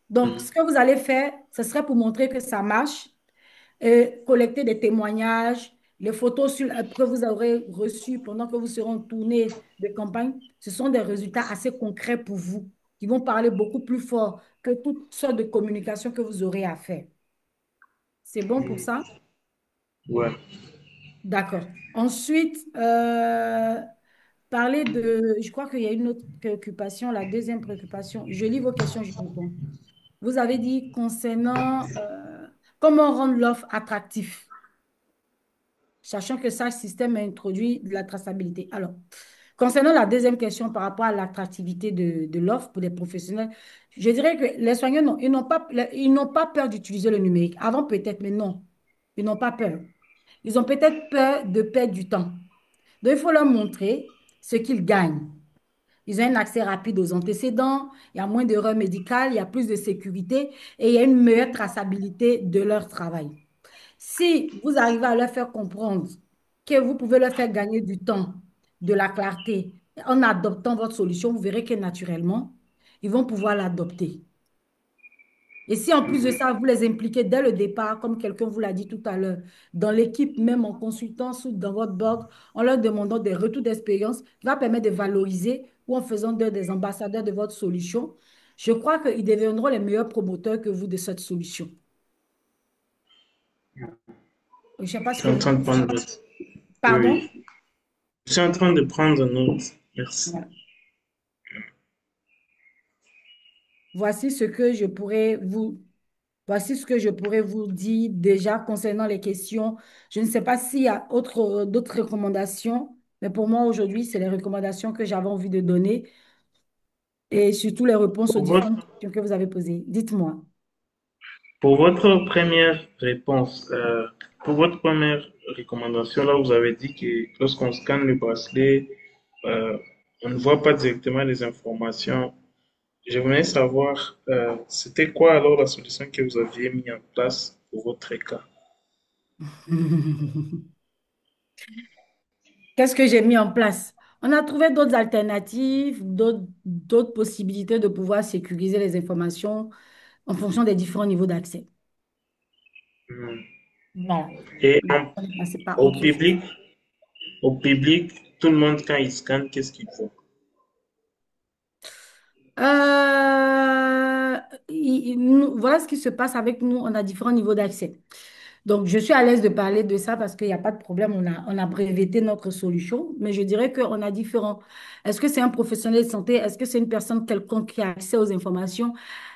Donc, ce Mhm. que vous allez faire, ce serait pour montrer que ça marche, collecter des témoignages, Les photos que vous aurez reçues pendant que vous serez en tournée de campagne, ce sont des résultats assez concrets pour vous, qui vont parler beaucoup plus fort que toutes sortes de communications que vous aurez à faire. C'est bon pour ça? Ouais. D'accord. Ensuite, parler de, je crois qu'il y a une autre préoccupation, la deuxième préoccupation. Je lis vos questions, je réponds. Vous avez dit concernant comment rendre l'offre attractive, sachant que ça, système a introduit de la traçabilité. Alors, concernant la deuxième question par rapport à l'attractivité de l'offre pour les professionnels, je dirais que les soignants, non, ils n'ont pas peur d'utiliser le numérique. Avant peut-être, mais non, ils n'ont pas peur. Ils ont peut-être peur de perdre du temps. Donc, il faut leur montrer ce qu'ils gagnent. Ils ont un accès rapide aux antécédents, il y a moins d'erreurs médicales, il y a plus de sécurité et il y a une meilleure traçabilité de leur travail. Si vous arrivez à leur faire comprendre que vous pouvez leur faire gagner du temps, de la clarté, en adoptant votre solution, vous verrez que naturellement, ils vont pouvoir l'adopter. Et si en plus de ça, vous les impliquez dès le départ, comme quelqu'un vous l'a dit tout à l'heure, dans l'équipe, même en consultance ou dans votre board, en leur demandant des retours d'expérience, qui va permettre de valoriser ou en faisant d'eux des ambassadeurs de votre solution, je crois qu'ils deviendront les meilleurs promoteurs que vous de cette solution. Je ne sais pas Je ce suis que en vous... train de prendre note. Oui, Pardon? oui. Je suis en train de prendre note. Merci. Voilà. Voici ce que je pourrais vous Voici ce que je pourrais vous dire déjà concernant les questions. Je ne sais pas s'il y a d'autres recommandations, mais pour moi aujourd'hui, c'est les recommandations que j'avais envie de donner et surtout les réponses aux Pour votre, différentes questions que vous avez posées. Dites-moi. pour votre première réponse, pour votre première recommandation, là, vous avez dit que lorsqu'on scanne le bracelet, euh, on ne voit pas directement les informations. J'aimerais savoir, c'était quoi alors la solution que vous aviez mis en place pour votre cas? Qu'est-ce que j'ai mis en place? On a trouvé d'autres alternatives, d'autres possibilités de pouvoir sécuriser les informations en fonction des différents niveaux d'accès. Hmm. Voilà. Et On est passé par au autre chose. public, tout le monde, quand il scanne, qu'est-ce qu'il voit? Euh, voilà ce qui se passe avec nous. On a différents niveaux d'accès. Donc, je suis à l'aise de parler de ça parce qu'il n'y a pas de problème. On a breveté notre solution, mais je dirais qu'on a différents. Est-ce que c'est un professionnel de santé? Est-ce que c'est une personne quelconque qui a accès aux informations?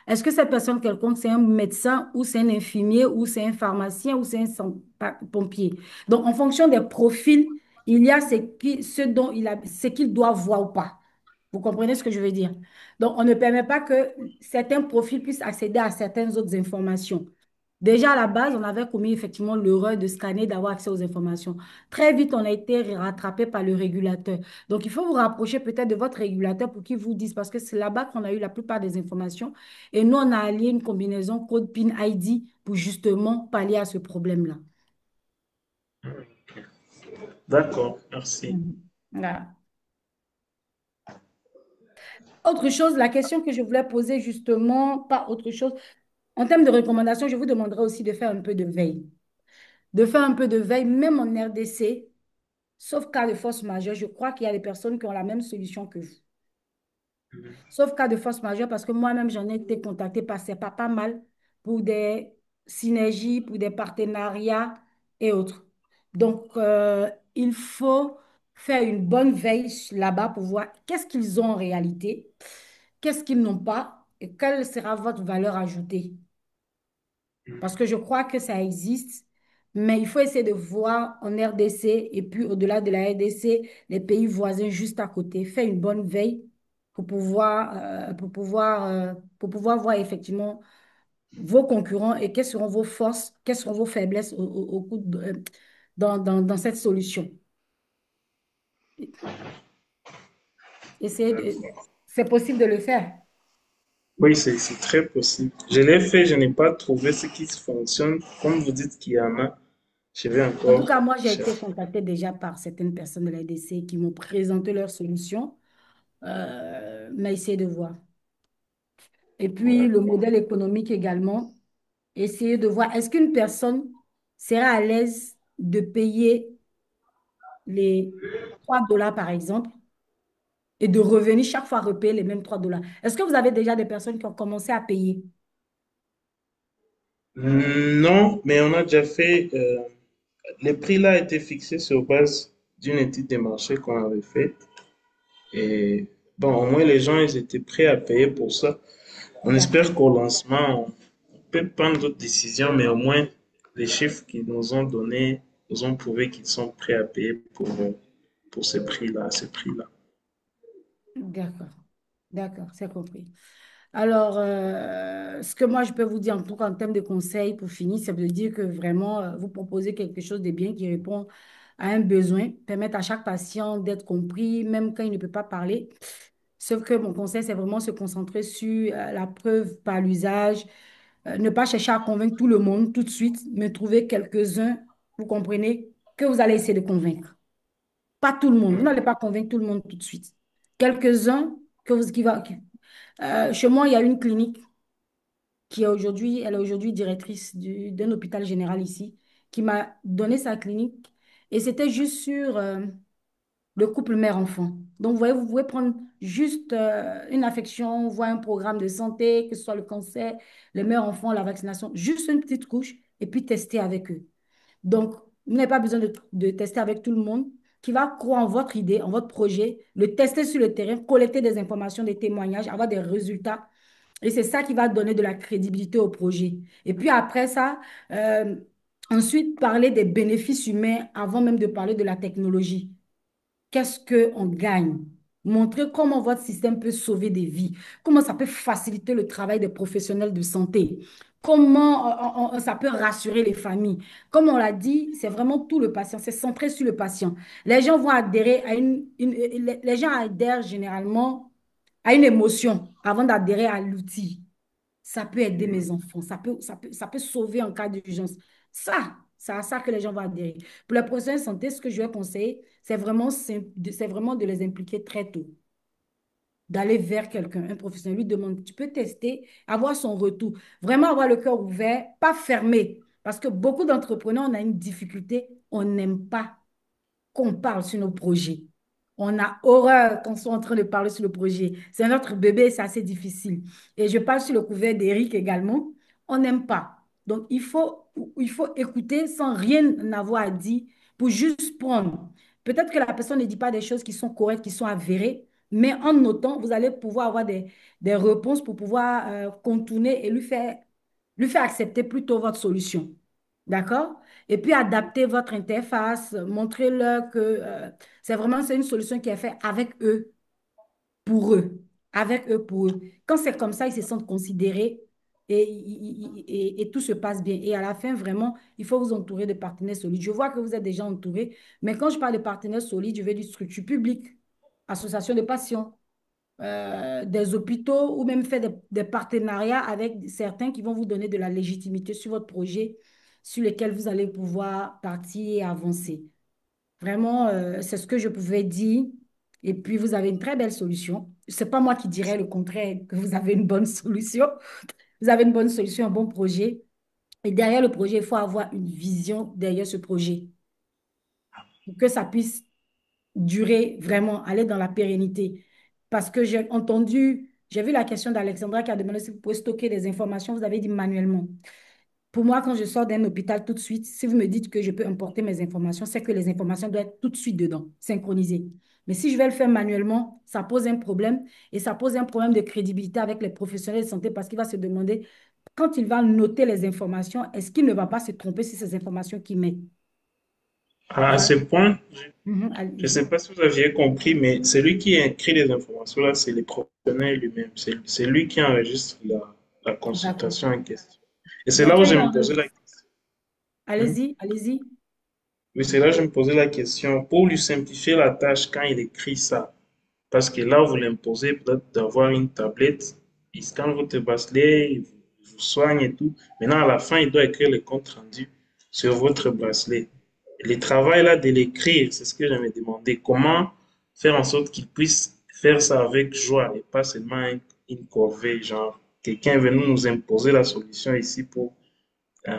Est-ce que cette personne quelconque, c'est un médecin ou c'est un infirmier ou c'est un pharmacien ou c'est un pompier? Donc, en fonction des profils, il y a ce dont ce qu'il doit voir ou pas. Vous comprenez ce que je veux dire? Donc, on ne permet pas que certains profils puissent accéder à certaines autres informations. Déjà, à la base, on avait commis effectivement l'erreur de scanner, d'avoir accès aux informations. Très vite, on a été rattrapé par le régulateur. Donc, il faut vous rapprocher peut-être de votre régulateur pour qu'il vous dise, parce que c'est là-bas qu'on a eu la plupart des informations. Et nous, on a allié une combinaison code PIN ID pour justement pallier à ce problème-là. D'accord, merci. Voilà. Autre chose, la question que je voulais poser justement, pas autre chose, en termes de recommandations, je vous demanderai aussi de faire un peu de veille. De faire un peu de veille, même en RDC, sauf cas de force majeure, je crois qu'il y a des personnes qui ont la même solution que vous. Sauf cas de force majeure, parce que moi-même, j'en ai été contactée par c'est pas mal pour des synergies, pour des partenariats et autres. Donc, il faut faire une bonne veille là-bas pour voir qu'est-ce qu'ils ont en réalité, qu'est-ce qu'ils n'ont pas et quelle sera votre valeur ajoutée. Parce que je crois que ça existe, mais il faut essayer de voir en RDC et puis au-delà de la RDC, les pays voisins juste à côté. Faire une bonne veille pour pouvoir voir effectivement vos concurrents et quelles seront vos forces, quelles seront vos faiblesses dans cette solution. C'est possible de le faire. Oui, c'est très possible. Je l'ai fait, je n'ai pas trouvé ce qui fonctionne. Comme vous dites qu'il y en a, je vais En tout encore cas, moi, j'ai été chercher. contactée déjà par certaines personnes de la RDC qui m'ont présenté leurs solutions. Mais essayer de voir. Et puis, le modèle économique également, essayer de voir, est-ce qu'une personne sera à l'aise de payer les $3 par exemple et de revenir chaque fois repayer les mêmes $3. Est-ce que vous avez déjà des personnes qui ont commencé à payer? Non, mais on a déjà fait. Les prix là étaient fixés sur base d'une étude de marché qu'on avait faite. Et bon, au moins les gens ils étaient prêts à payer pour ça. On D'accord. espère qu'au lancement, on peut prendre d'autres décisions, mais au moins les chiffres qu'ils nous ont donnés nous ont prouvé qu'ils sont prêts à payer pour ces prix-là, ces prix-là. D'accord. D'accord, c'est compris. Alors, ce que moi, je peux vous dire, en tout cas en termes de conseils, pour finir, c'est de dire que vraiment, vous proposez quelque chose de bien qui répond à un besoin, permettre à chaque patient d'être compris, même quand il ne peut pas parler. Sauf que mon conseil, c'est vraiment se concentrer sur la preuve par l'usage, ne pas chercher à convaincre tout le monde tout de suite, mais trouver quelques-uns, vous comprenez, que vous allez essayer de convaincre. Pas tout le monde, vous n'allez pas convaincre tout le monde tout de suite. Quelques-uns chez moi, il y a une clinique elle est aujourd'hui directrice d'un hôpital général ici, qui m'a donné sa clinique et c'était juste sur le couple mère-enfant. Donc, vous voyez, vous pouvez prendre juste une affection, voir un programme de santé, que ce soit le cancer, le mère-enfant, la vaccination, juste une petite couche et puis tester avec eux. Donc, vous n'avez pas besoin de tester avec tout le monde qui va croire en votre idée, en votre projet, le tester sur le terrain, collecter des informations, des témoignages, avoir des résultats. Et c'est ça qui va donner de la crédibilité au projet. Et puis après ça, euh, ensuite, parler des bénéfices humains avant même de parler de la technologie. Qu'est-ce qu'on gagne? Montrer comment votre système peut sauver des vies, comment ça peut faciliter le travail des professionnels de santé, comment ça peut rassurer les familles. Comme on l'a dit, c'est vraiment tout le patient, c'est centré sur le patient. Les gens vont adhérer à les gens adhèrent généralement à une émotion avant d'adhérer à l'outil. Ça peut aider mes enfants, ça peut sauver en cas d'urgence. C'est à ça que les gens vont adhérer. Pour les professionnels de santé, ce que je vais conseiller, c'est vraiment de les impliquer très tôt, d'aller vers quelqu'un, un professionnel, lui demande, tu peux tester, avoir son retour, vraiment avoir le cœur ouvert, pas fermé. Parce que beaucoup d'entrepreneurs, on a une difficulté, on n'aime pas qu'on parle sur nos projets. On a horreur qu'on soit en train de parler sur le projet. C'est notre bébé, c'est assez difficile. Et je parle sur le couvert d'Éric également. On n'aime pas. Donc, il faut écouter sans rien avoir à dire pour juste prendre. Peut-être que la personne ne dit pas des choses qui sont correctes, qui sont avérées, mais en notant, vous allez pouvoir avoir des réponses pour pouvoir contourner et lui faire accepter plutôt votre solution. D'accord? Et puis adapter votre interface, montrez-leur que c'est une solution qui est faite avec eux, pour eux, avec eux, pour eux. Quand c'est comme ça, ils se sentent considérés et tout se passe bien. Et à la fin, vraiment, il faut vous entourer de partenaires solides. Je vois que vous êtes déjà entourés, mais quand je parle de partenaires solides, je vais dire structure publique, association de patients, des hôpitaux ou même faire des partenariats avec certains qui vont vous donner de la légitimité sur votre projet sur lesquels vous allez pouvoir partir et avancer. Vraiment, c'est ce que je pouvais dire. Et puis, vous avez une très belle solution. Ce n'est pas moi qui dirais le contraire, que vous avez une bonne solution. Vous avez une bonne solution, un bon projet. Et derrière le projet, il faut avoir une vision derrière ce projet pour que ça puisse durer vraiment, aller dans la pérennité. Parce que j'ai vu la question d'Alexandra qui a demandé si vous pouvez stocker des informations, vous avez dit manuellement. Pour moi, quand je sors d'un hôpital tout de suite, si vous me dites que je peux importer mes informations, c'est que les informations doivent être tout de suite dedans, synchronisées. Mais si je vais le faire manuellement, ça pose un problème et ça pose un problème de crédibilité avec les professionnels de santé parce qu'il va se demander, quand il va noter les informations, est-ce qu'il ne va pas se tromper sur ces informations qu'il met? À Voilà. ce point, je ne Allez-y. sais pas si vous aviez compris, mais celui qui écrit les informations là, c'est les professionnels lui-même. C'est lui qui enregistre la D'accord. consultation en question. Et c'est Donc, là où quand je il me posais la enregistre, question. Hein? allez-y, allez-y. Oui, c'est là que je me posais la question. Pour lui simplifier la tâche quand il écrit ça, parce que là, vous l'imposez peut-être d'avoir une tablette, il scanne votre bracelet, il vous soigne et tout. Maintenant, à la fin, il doit écrire le compte rendu sur votre bracelet. Et le travail là de l'écrire, c'est ce que je me demandais. Comment faire en sorte qu'il puisse faire ça avec joie et pas seulement une corvée, genre quelqu'un est venu nous imposer la solution ici pour euh,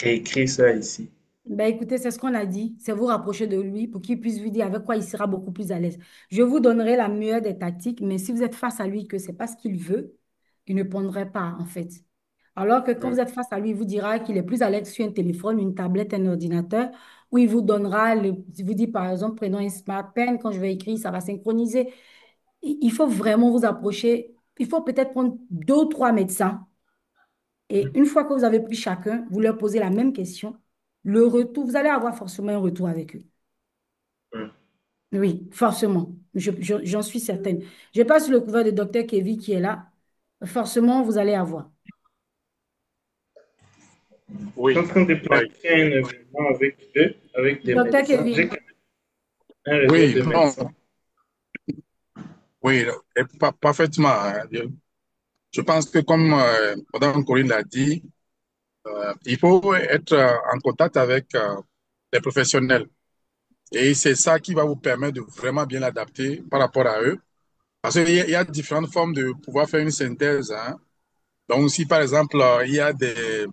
réécrire ça ici. Ben écoutez, c'est ce qu'on a dit. C'est vous rapprocher de lui pour qu'il puisse vous dire avec quoi il sera beaucoup plus à l'aise. Je vous donnerai la meilleure des tactiques, mais si vous êtes face à lui que c'est pas ce qu'il veut, il ne prendrait pas en fait. Alors que quand Mm. vous êtes face à lui, il vous dira qu'il est plus à l'aise sur un téléphone, une tablette, un ordinateur, où il vous donnera, il vous dit par exemple, prenons un smart pen, quand je vais écrire, ça va synchroniser. Il faut vraiment vous approcher. Il faut peut-être prendre deux ou trois médecins et une fois que vous avez pris chacun, vous leur posez la même question. Le retour, vous allez avoir forcément un retour avec eux. Ouais. Oui, forcément. J'en suis certaine. Je passe sur le couvert de docteur Kevin qui est là. Forcément, vous allez avoir. Je suis Oui, en train de oui. planifier un événement avec eux, avec des Docteur médecins. J'ai Kevin. quand même un réseau Oui, de non, médecins. oui, et parfaitement, hein. Je pense que comme Mme Corinne l'a dit, il faut être en contact avec les professionnels. Et c'est ça qui va vous permettre de vraiment bien l'adapter par rapport à eux. Parce qu'il y a différentes formes de pouvoir faire une synthèse, hein. Donc, si par exemple, il y a des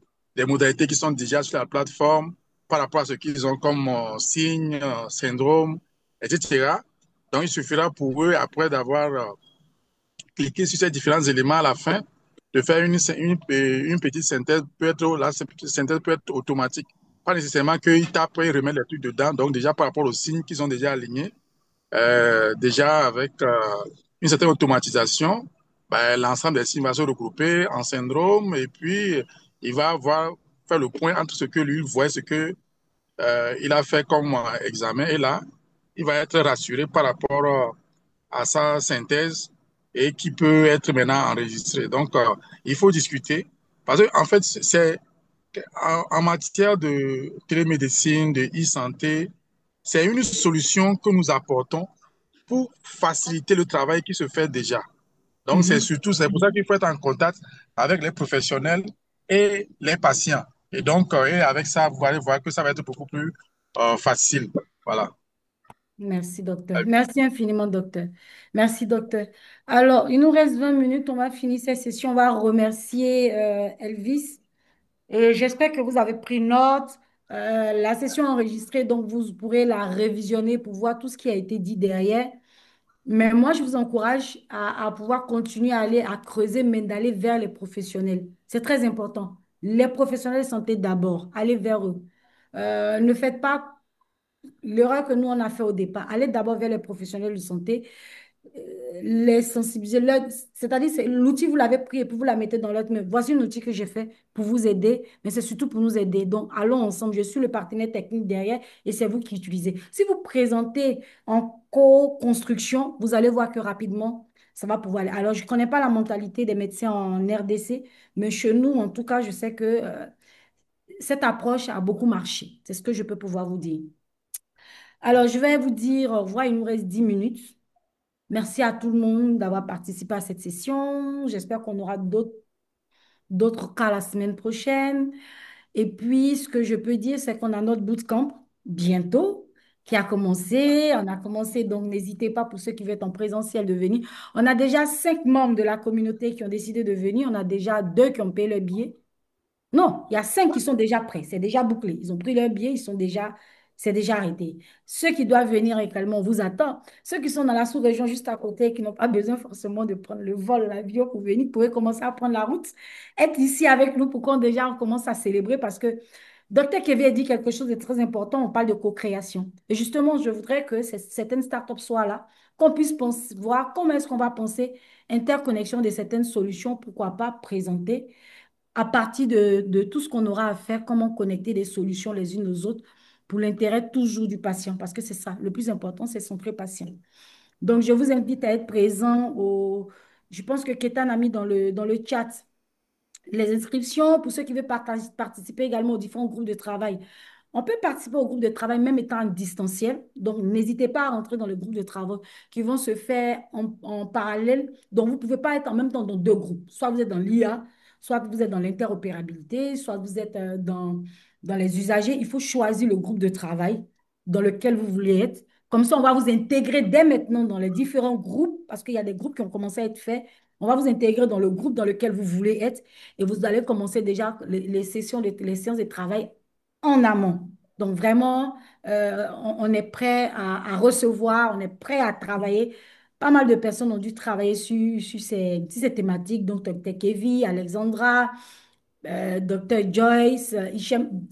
modalités qui sont déjà sur la plateforme par rapport à ce qu'ils ont comme signe, syndrome, etc. Donc, il suffira pour eux, après d'avoir cliqué sur ces différents éléments à la fin, de faire une petite synthèse. Cette petite synthèse peut être automatique. Pas nécessairement qu'ils tapent et remettent les trucs dedans. Donc, déjà par rapport aux signes qu'ils ont déjà alignés, déjà avec une certaine automatisation, ben, l'ensemble des signes va se regrouper en syndrome et puis il va avoir faire le point entre ce que lui voit et ce que il a fait comme examen. Et là, il va être rassuré par rapport à sa synthèse et qui peut être maintenant enregistrée. Donc, il faut discuter parce que en fait, c'est en matière de télémédecine, de e-santé, c'est une solution que nous apportons pour faciliter le travail qui se fait déjà. Donc, Mhm. c'est pour ça qu'il faut être en contact avec les professionnels et les patients. Et donc, et avec ça, vous allez voir que ça va être beaucoup plus facile. Voilà. Merci, docteur. Merci infiniment, docteur. Merci, docteur. Alors, il nous reste 20 minutes. On va finir cette session. On va remercier Elvis. Et j'espère que vous avez pris note. La session est enregistrée, donc vous pourrez la révisionner pour voir tout ce qui a été dit derrière. Mais moi, je vous encourage à pouvoir continuer à aller, à creuser, mais d'aller vers les professionnels. C'est très important. Les professionnels de santé d'abord. Allez vers eux. Ne faites pas l'erreur que nous, on a fait au départ. Allez d'abord vers les professionnels de santé, les sensibiliser. C'est-à-dire, l'outil, vous l'avez pris et puis vous la mettez dans l'autre main. Voici un outil que j'ai fait pour vous aider, mais c'est surtout pour nous aider. Donc, allons ensemble. Je suis le partenaire technique derrière et c'est vous qui utilisez. Si vous présentez en co-construction, vous allez voir que rapidement, ça va pouvoir aller. Alors, je ne connais pas la mentalité des médecins en RDC, mais chez nous, en tout cas, je sais que cette approche a beaucoup marché. C'est ce que je peux pouvoir vous dire. Alors, je vais vous dire au revoir. Il nous reste 10 minutes. Merci à tout le monde d'avoir participé à cette session. J'espère qu'on aura d'autres cas la semaine prochaine. Et puis, ce que je peux dire, c'est qu'on a notre bootcamp bientôt qui a commencé. On a commencé, donc n'hésitez pas pour ceux qui veulent être en présentiel de venir. On a déjà 5 membres de la communauté qui ont décidé de venir. On a déjà 2 qui ont payé le billet. Non, il y a 5 qui sont déjà prêts. C'est déjà bouclé. Ils ont pris leur billet, c'est déjà arrêté. Ceux qui doivent venir également, on vous attend. Ceux qui sont dans la sous-région juste à côté, qui n'ont pas besoin forcément de prendre le vol, l'avion pour venir, vous pouvez commencer à prendre la route. Être ici avec nous pour qu'on déjà on commence à célébrer parce que Dr. Kevin a dit quelque chose de très important. On parle de co-création. Et justement, je voudrais que certaines startups soient là, qu'on puisse voir comment est-ce qu'on va penser interconnexion de certaines solutions, pourquoi pas présenter à partir de tout ce qu'on aura à faire, comment connecter des solutions les unes aux autres pour l'intérêt toujours du patient, parce que c'est ça, le plus important, c'est centrer patient. Donc, je vous invite à être présent Je pense que Ketan a mis dans le chat les inscriptions pour ceux qui veulent participer également aux différents groupes de travail. On peut participer au groupe de travail même étant en distanciel. Donc, n'hésitez pas à rentrer dans le groupe de travail qui vont se faire en parallèle. Donc, vous ne pouvez pas être en même temps dans 2 groupes. Soit vous êtes dans l'IA, soit vous êtes dans l'interopérabilité, soit vous êtes dans les usagers. Il faut choisir le groupe de travail dans lequel vous voulez être. Comme ça, on va vous intégrer dès maintenant dans les différents groupes parce qu'il y a des groupes qui ont commencé à être faits. On va vous intégrer dans le groupe dans lequel vous voulez être et vous allez commencer déjà les séances de travail en amont. Donc vraiment, on est prêt à recevoir, on est prêt à travailler. Pas mal de personnes ont dû travailler sur ces thématiques, donc Dr. Kevin, Alexandra, Dr. Joyce, Hichem,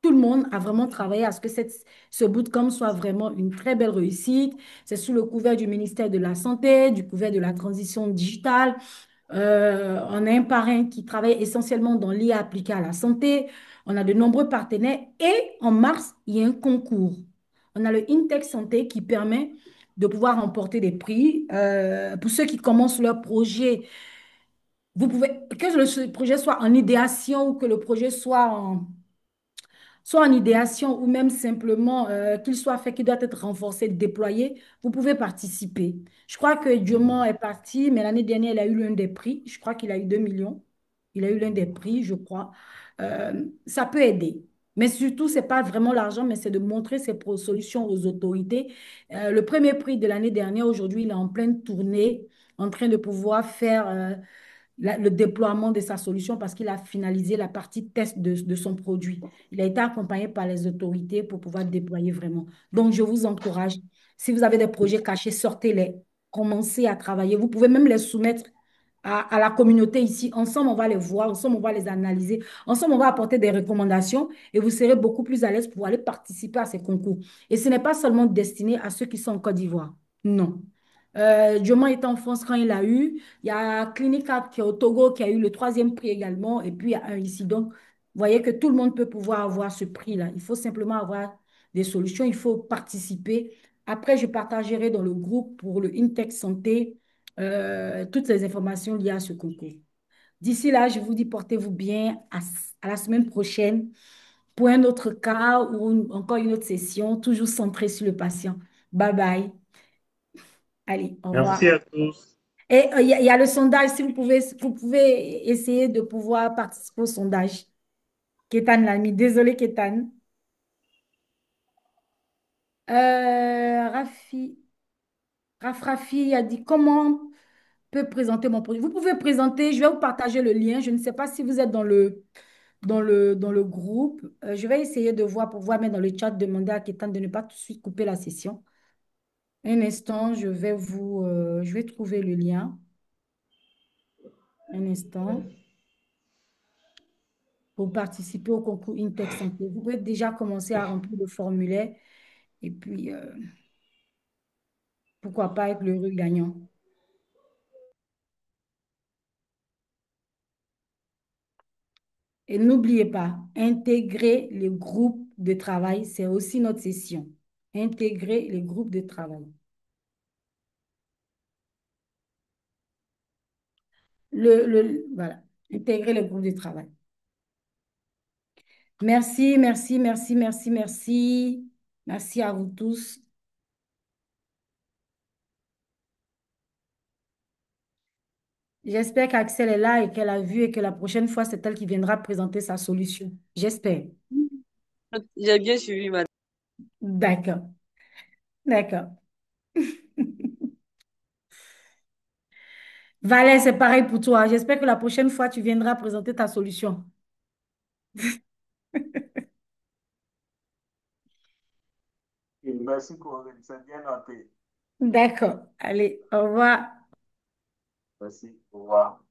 tout le monde a vraiment travaillé à ce que ce bootcamp soit vraiment une très belle réussite. C'est sous le couvert du ministère de la Santé, du couvert de la transition digitale. On a un parrain qui travaille essentiellement dans l'IA appliquée à la santé. On a de nombreux partenaires. Et en mars, il y a un concours. On a le Intech Santé qui permet de pouvoir remporter des prix. Pour ceux qui commencent leur projet, vous pouvez, que le projet soit en idéation ou que le projet soit en idéation ou même simplement qu'il soit fait, qu'il doit être renforcé, déployé, vous pouvez participer. Je crois que Diomant est parti, mais l'année dernière, il a eu l'un des prix. Je crois qu'il a eu 2 millions. Il a eu l'un des prix, je crois. Ça peut aider. Mais surtout, ce n'est pas vraiment l'argent, mais c'est de montrer ses solutions aux autorités. Le premier prix de l'année dernière, aujourd'hui, il est en pleine tournée, en train de pouvoir faire le déploiement de sa solution parce qu'il a finalisé la partie test de son produit. Il a été accompagné par les autorités pour pouvoir déployer vraiment. Donc, je vous encourage, si vous avez des projets cachés, sortez-les, commencez à travailler. Vous pouvez même les soumettre à la communauté ici. Ensemble, on va les voir, ensemble, on va les analyser, ensemble, on va apporter des recommandations et vous serez beaucoup plus à l'aise pour aller participer à ces concours. Et ce n'est pas seulement destiné à ceux qui sont en Côte d'Ivoire. Non. Dioma était en France quand il a eu. Il y a Clinicat qui est au Togo qui a eu le troisième prix également. Et puis, il y a un ici. Donc, vous voyez que tout le monde peut pouvoir avoir ce prix-là. Il faut simplement avoir des solutions. Il faut participer. Après, je partagerai dans le groupe pour le Intech Santé toutes les informations liées à ce concours. D'ici là, je vous dis portez-vous bien. À la semaine prochaine pour un autre cas ou encore une autre session, toujours centrée sur le patient. Bye bye. Allez, au Merci revoir. à tous. Et il y a le sondage, si vous pouvez essayer de pouvoir participer au sondage. Kétan l'a mis. Désolé, Kétan. Rafi, Rafi a dit comment peut présenter mon produit. Vous pouvez présenter, je vais vous partager le lien. Je ne sais pas si vous êtes dans le groupe. Je vais essayer de voir pour voir, mais dans le chat, demander à Kétan de ne pas tout de suite couper la session. Un instant, je vais trouver le lien. Un instant. Pour participer au concours Intech Santé. Vous pouvez déjà commencer à remplir le formulaire et puis pourquoi pas être l'heureux gagnant. Et n'oubliez pas, intégrer les groupes de travail, c'est aussi notre session. Intégrer les groupes de travail. Voilà, intégrer les groupes de travail. Merci, merci, merci, merci, merci. Merci à vous tous. J'espère qu'Axel est là et qu'elle a vu et que la prochaine fois, c'est elle qui viendra présenter sa solution. J'espère. J'ai bien suivi, madame. D'accord, d'accord. Valère, c'est pareil pour toi. J'espère que la prochaine fois, tu viendras présenter ta solution. Merci, Corinne. C'est bien noté. D'accord. Allez, au revoir. Merci. Au revoir.